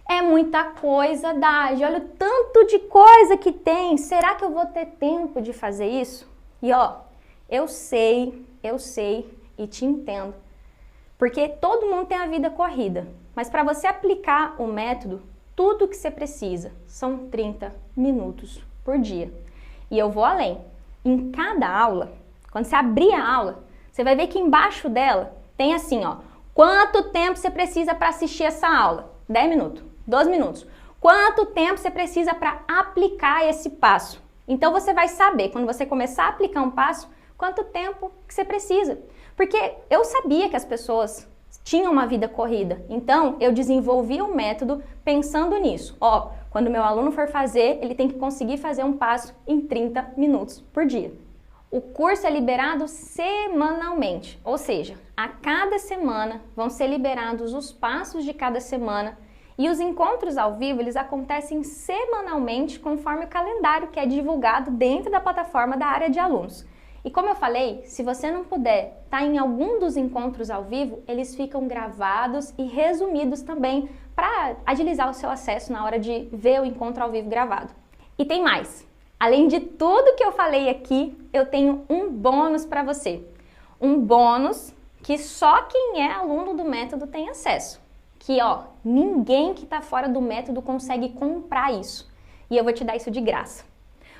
É muita coisa, Dagi, olha o tanto de coisa que tem. Será que eu vou ter tempo de fazer isso? E ó, eu sei e te entendo. Porque todo mundo tem a vida corrida. Mas para você aplicar o método, tudo que você precisa são 30 minutos por dia. E eu vou além. Em cada aula, quando você abrir a aula, você vai ver que embaixo dela tem assim, ó. Quanto tempo você precisa para assistir essa aula? 10 minutos, 12 minutos. Quanto tempo você precisa para aplicar esse passo? Então você vai saber, quando você começar a aplicar um passo, quanto tempo que você precisa. Porque eu sabia que as pessoas tinham uma vida corrida. Então, eu desenvolvi um método pensando nisso. Ó, quando meu aluno for fazer, ele tem que conseguir fazer um passo em 30 minutos por dia. O curso é liberado semanalmente, ou seja, a cada semana vão ser liberados os passos de cada semana e os encontros ao vivo, eles acontecem semanalmente conforme o calendário que é divulgado dentro da plataforma da área de alunos. E como eu falei, se você não puder estar em algum dos encontros ao vivo, eles ficam gravados e resumidos também para agilizar o seu acesso na hora de ver o encontro ao vivo gravado. E tem mais! Além de tudo que eu falei aqui, eu tenho um bônus para você. Um bônus que só quem é aluno do método tem acesso. Que, ó, ninguém que está fora do método consegue comprar isso. E eu vou te dar isso de graça.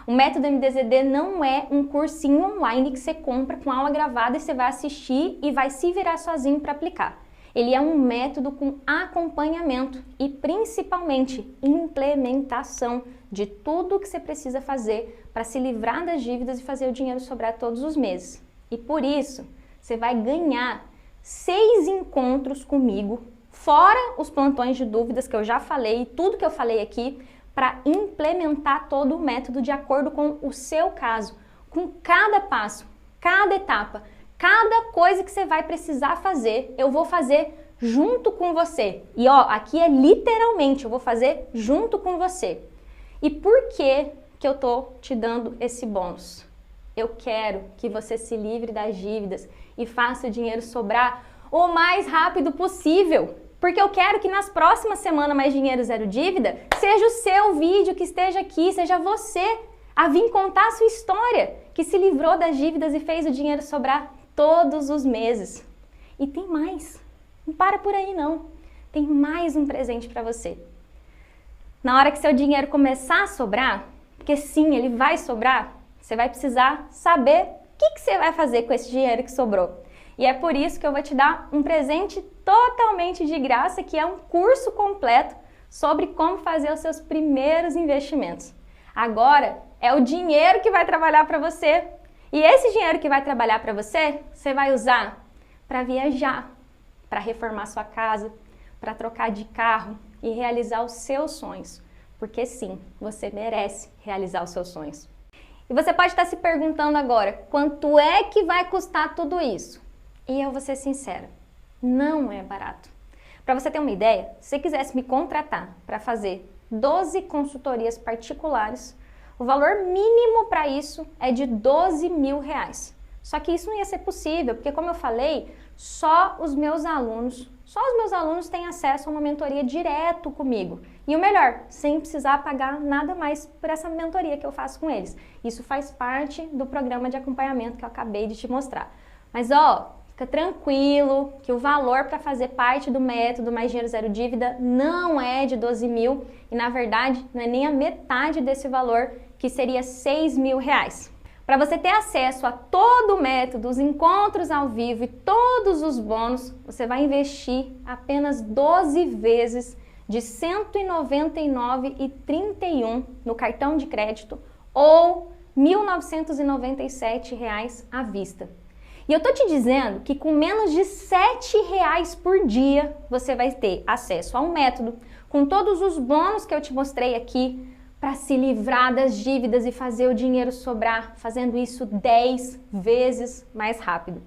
O método MDZD não é um cursinho online que você compra com aula gravada e você vai assistir e vai se virar sozinho para aplicar. Ele é um método com acompanhamento e principalmente implementação de tudo que você precisa fazer para se livrar das dívidas e fazer o dinheiro sobrar todos os meses. E por isso, você vai ganhar 6 encontros comigo, fora os plantões de dúvidas que eu já falei, tudo que eu falei aqui, para implementar todo o método de acordo com o seu caso, com cada passo, cada etapa, cada coisa que você vai precisar fazer, eu vou fazer junto com você. E ó, aqui é literalmente, eu vou fazer junto com você. E por que eu tô te dando esse bônus? Eu quero que você se livre das dívidas e faça o dinheiro sobrar o mais rápido possível. Porque eu quero que nas próximas semanas Mais Dinheiro Zero Dívida seja o seu vídeo que esteja aqui, seja você a vir contar a sua história, que se livrou das dívidas e fez o dinheiro sobrar todos os meses. E tem mais, não para por aí não, tem mais um presente para você. Na hora que seu dinheiro começar a sobrar, porque sim, ele vai sobrar, você vai precisar saber o que você vai fazer com esse dinheiro que sobrou. E é por isso que eu vou te dar um presente totalmente de graça, que é um curso completo sobre como fazer os seus primeiros investimentos. Agora é o dinheiro que vai trabalhar para você. E esse dinheiro que vai trabalhar para você, você vai usar para viajar, para reformar sua casa, para trocar de carro e realizar os seus sonhos. Porque sim, você merece realizar os seus sonhos. E você pode estar se perguntando agora, quanto é que vai custar tudo isso? E eu vou ser sincera, não é barato. Para você ter uma ideia, se você quisesse me contratar para fazer 12 consultorias particulares, o valor mínimo para isso é de R$12 mil. Só que isso não ia ser possível, porque como eu falei, só os meus alunos têm acesso a uma mentoria direto comigo. E o melhor, sem precisar pagar nada mais por essa mentoria que eu faço com eles. Isso faz parte do programa de acompanhamento que eu acabei de te mostrar. Mas ó, fica tranquilo que o valor para fazer parte do método Mais Dinheiro Zero Dívida não é de 12 mil e na verdade não é nem a metade desse valor, que seria 6 mil reais. Para você ter acesso a todo o método, os encontros ao vivo e todos os bônus, você vai investir apenas 12 vezes de R$ 199,31 no cartão de crédito ou R$ 1.997 à vista. E eu tô te dizendo que com menos de R$ 7 por dia você vai ter acesso a um método com todos os bônus que eu te mostrei aqui para se livrar das dívidas e fazer o dinheiro sobrar, fazendo isso 10 vezes mais rápido.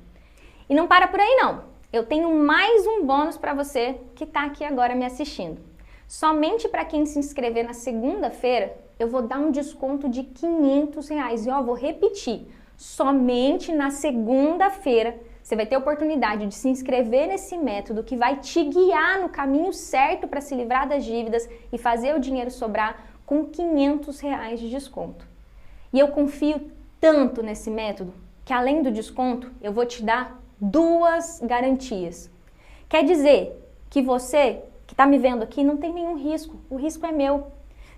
E não para por aí não. Eu tenho mais um bônus para você que está aqui agora me assistindo. Somente para quem se inscrever na segunda-feira, eu vou dar um desconto de R$500. E ó, vou repetir, somente na segunda-feira você vai ter a oportunidade de se inscrever nesse método que vai te guiar no caminho certo para se livrar das dívidas e fazer o dinheiro sobrar com R$500 de desconto. E eu confio tanto nesse método que além do desconto eu vou te dar 2 garantias. Quer dizer que você que está me vendo aqui não tem nenhum risco, o risco é meu.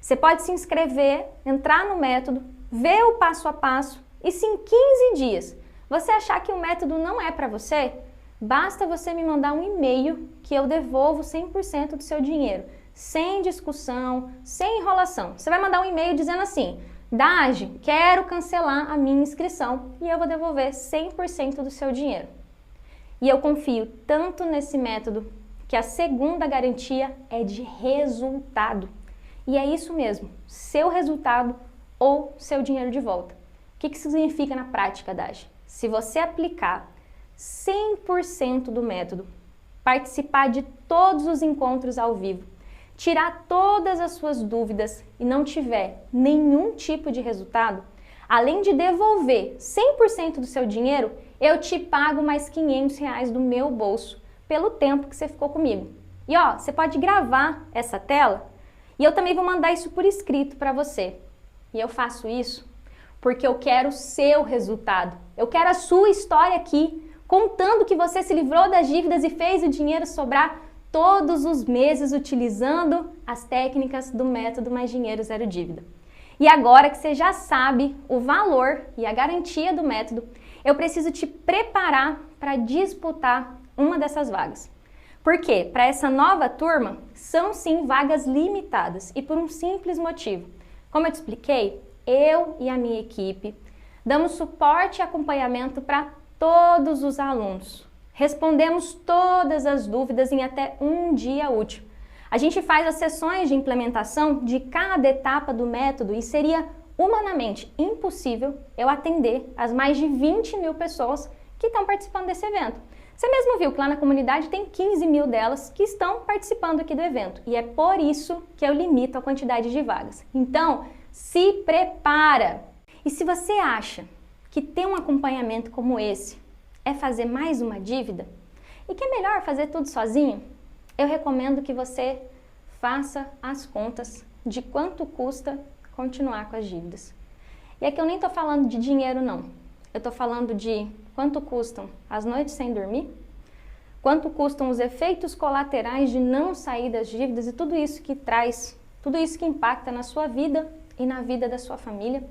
Você pode se inscrever, entrar no método, ver o passo a passo e se em 15 dias você achar que o método não é para você, basta você me mandar um e-mail que eu devolvo 100% do seu dinheiro, sem discussão, sem enrolação. Você vai mandar um e-mail dizendo assim: Dagi, quero cancelar a minha inscrição, e eu vou devolver 100% do seu dinheiro. E eu confio tanto nesse método que a segunda garantia é de resultado. E é isso mesmo, seu resultado ou seu dinheiro de volta. O que isso significa na prática, Dagi? Se você aplicar 100% do método, participar de todos os encontros ao vivo, tirar todas as suas dúvidas e não tiver nenhum tipo de resultado, além de devolver 100% do seu dinheiro, eu te pago mais R$500 do meu bolso pelo tempo que você ficou comigo. E ó, você pode gravar essa tela e eu também vou mandar isso por escrito para você. E eu faço isso porque eu quero o seu resultado. Eu quero a sua história aqui, contando que você se livrou das dívidas e fez o dinheiro sobrar todos os meses utilizando as técnicas do método Mais Dinheiro Zero Dívida. E agora que você já sabe o valor e a garantia do método, eu preciso te preparar para disputar uma dessas vagas. Por quê? Para essa nova turma, são sim vagas limitadas e por um simples motivo. Como eu te expliquei, eu e a minha equipe damos suporte e acompanhamento para todos os alunos. Respondemos todas as dúvidas em até um dia útil. A gente faz as sessões de implementação de cada etapa do método e seria humanamente impossível eu atender as mais de 20 mil pessoas que estão participando desse evento. Você mesmo viu que lá na comunidade tem 15 mil delas que estão participando aqui do evento e é por isso que eu limito a quantidade de vagas. Então, se prepara! E se você acha que ter um acompanhamento como esse é fazer mais uma dívida e que é melhor fazer tudo sozinho, eu recomendo que você faça as contas de quanto custa continuar com as dívidas. E aqui eu nem estou falando de dinheiro não, eu estou falando de quanto custam as noites sem dormir, quanto custam os efeitos colaterais de não sair das dívidas e tudo isso que traz, tudo isso que impacta na sua vida e na vida da sua família.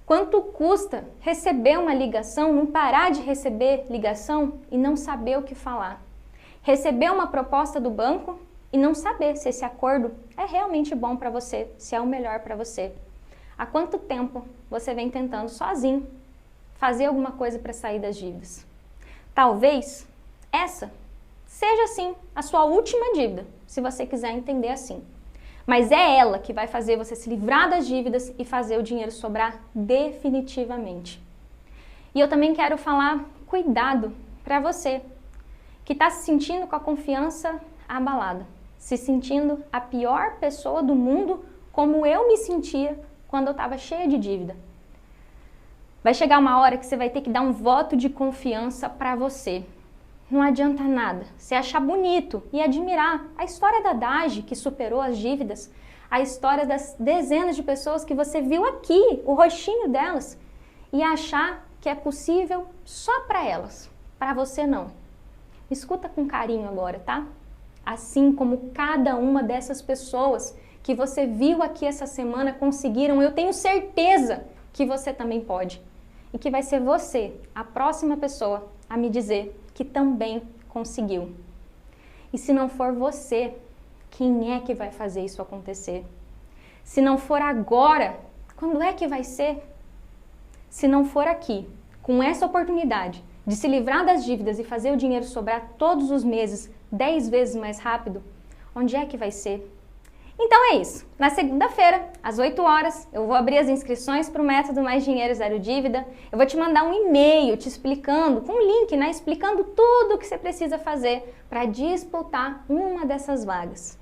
Quanto custa receber uma ligação, não parar de receber ligação e não saber o que falar? Receber uma proposta do banco e não saber se esse acordo é realmente bom para você, se é o melhor para você. Há quanto tempo você vem tentando sozinho fazer alguma coisa para sair das dívidas? Talvez essa seja sim a sua última dívida, se você quiser entender assim. Mas é ela que vai fazer você se livrar das dívidas e fazer o dinheiro sobrar definitivamente. E eu também quero falar cuidado para você que está se sentindo com a confiança abalada, se sentindo a pior pessoa do mundo, como eu me sentia quando eu estava cheia de dívida. Vai chegar uma hora que você vai ter que dar um voto de confiança para você. Não adianta nada você achar bonito e admirar a história da Dagi, que superou as dívidas, a história das dezenas de pessoas que você viu aqui, o rostinho delas, e achar que é possível só para elas, para você não. Escuta com carinho agora, tá? Assim como cada uma dessas pessoas que você viu aqui essa semana conseguiram, eu tenho certeza que você também pode. E que vai ser você, a próxima pessoa, a me dizer que também conseguiu. E se não for você, quem é que vai fazer isso acontecer? Se não for agora, quando é que vai ser? Se não for aqui, com essa oportunidade de se livrar das dívidas e fazer o dinheiro sobrar todos os meses 10 vezes mais rápido, onde é que vai ser? Então é isso. Na segunda-feira, às 8 horas, eu vou abrir as inscrições para o método Mais Dinheiro Zero Dívida. Eu vou te mandar um e-mail te explicando, com um link, né? Explicando tudo o que você precisa fazer para disputar uma dessas vagas.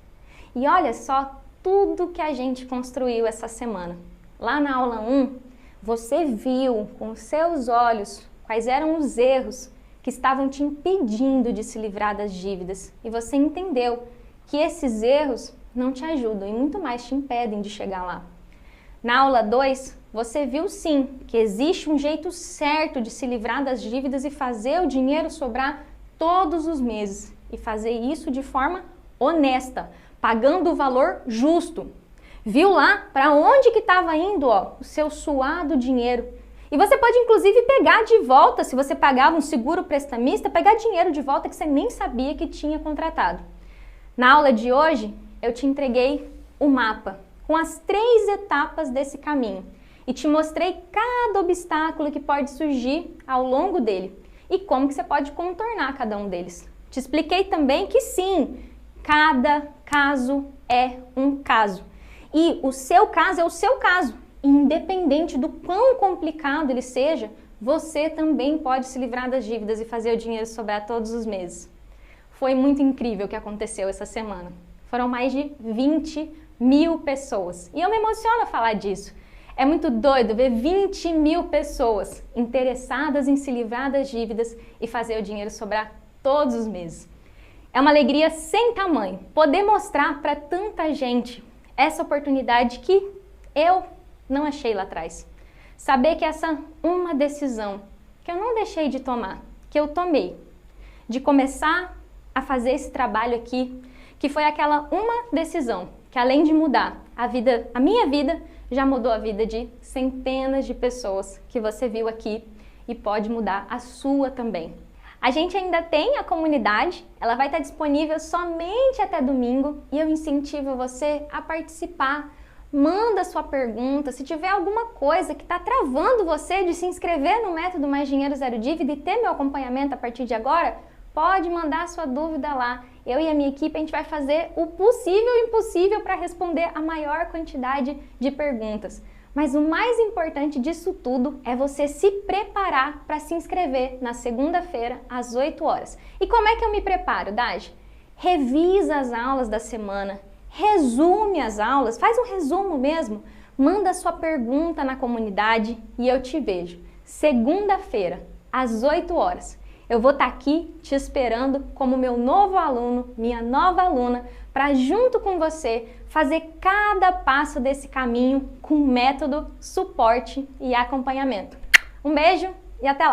E olha só tudo que a gente construiu essa semana. Lá na aula 1, você viu com os seus olhos quais eram os erros que estavam te impedindo de se livrar das dívidas. E você entendeu que esses erros não te ajudam e muito mais te impedem de chegar lá. Na aula 2, você viu sim que existe um jeito certo de se livrar das dívidas e fazer o dinheiro sobrar todos os meses. E fazer isso de forma honesta, pagando o valor justo. Viu lá para onde que estava indo o seu suado dinheiro. E você pode inclusive pegar de volta, se você pagava um seguro prestamista, pegar dinheiro de volta que você nem sabia que tinha contratado. Na aula de hoje, eu te entreguei o mapa com as 3 etapas desse caminho e te mostrei cada obstáculo que pode surgir ao longo dele e como que você pode contornar cada um deles. Te expliquei também que sim, cada caso é um caso e o seu caso é o seu caso. Independente do quão complicado ele seja, você também pode se livrar das dívidas e fazer o dinheiro sobrar todos os meses. Foi muito incrível o que aconteceu essa semana. Foram mais de 20 mil pessoas. E eu me emociono a falar disso. É muito doido ver 20 mil pessoas interessadas em se livrar das dívidas e fazer o dinheiro sobrar todos os meses. É uma alegria sem tamanho poder mostrar para tanta gente essa oportunidade que eu não achei lá atrás. Saber que essa uma decisão que eu não deixei de tomar, que eu tomei, de começar a fazer esse trabalho aqui, que foi aquela uma decisão que além de mudar a minha vida, já mudou a vida de centenas de pessoas que você viu aqui e pode mudar a sua também. A gente ainda tem a comunidade, ela vai estar disponível somente até domingo e eu incentivo você a participar. Manda sua pergunta, se tiver alguma coisa que está travando você de se inscrever no método Mais Dinheiro Zero Dívida e ter meu acompanhamento a partir de agora, pode mandar sua dúvida lá. Eu e a minha equipe, a gente vai fazer o possível e o impossível para responder a maior quantidade de perguntas. Mas o mais importante disso tudo é você se preparar para se inscrever na segunda-feira, às 8 horas. E como é que eu me preparo, Daj? Revisa as aulas da semana, resume as aulas, faz um resumo mesmo, manda sua pergunta na comunidade e eu te vejo. Segunda-feira, às 8 horas. Eu vou estar aqui te esperando como meu novo aluno, minha nova aluna, para junto com você fazer cada passo desse caminho com método, suporte e acompanhamento. Um beijo e até lá!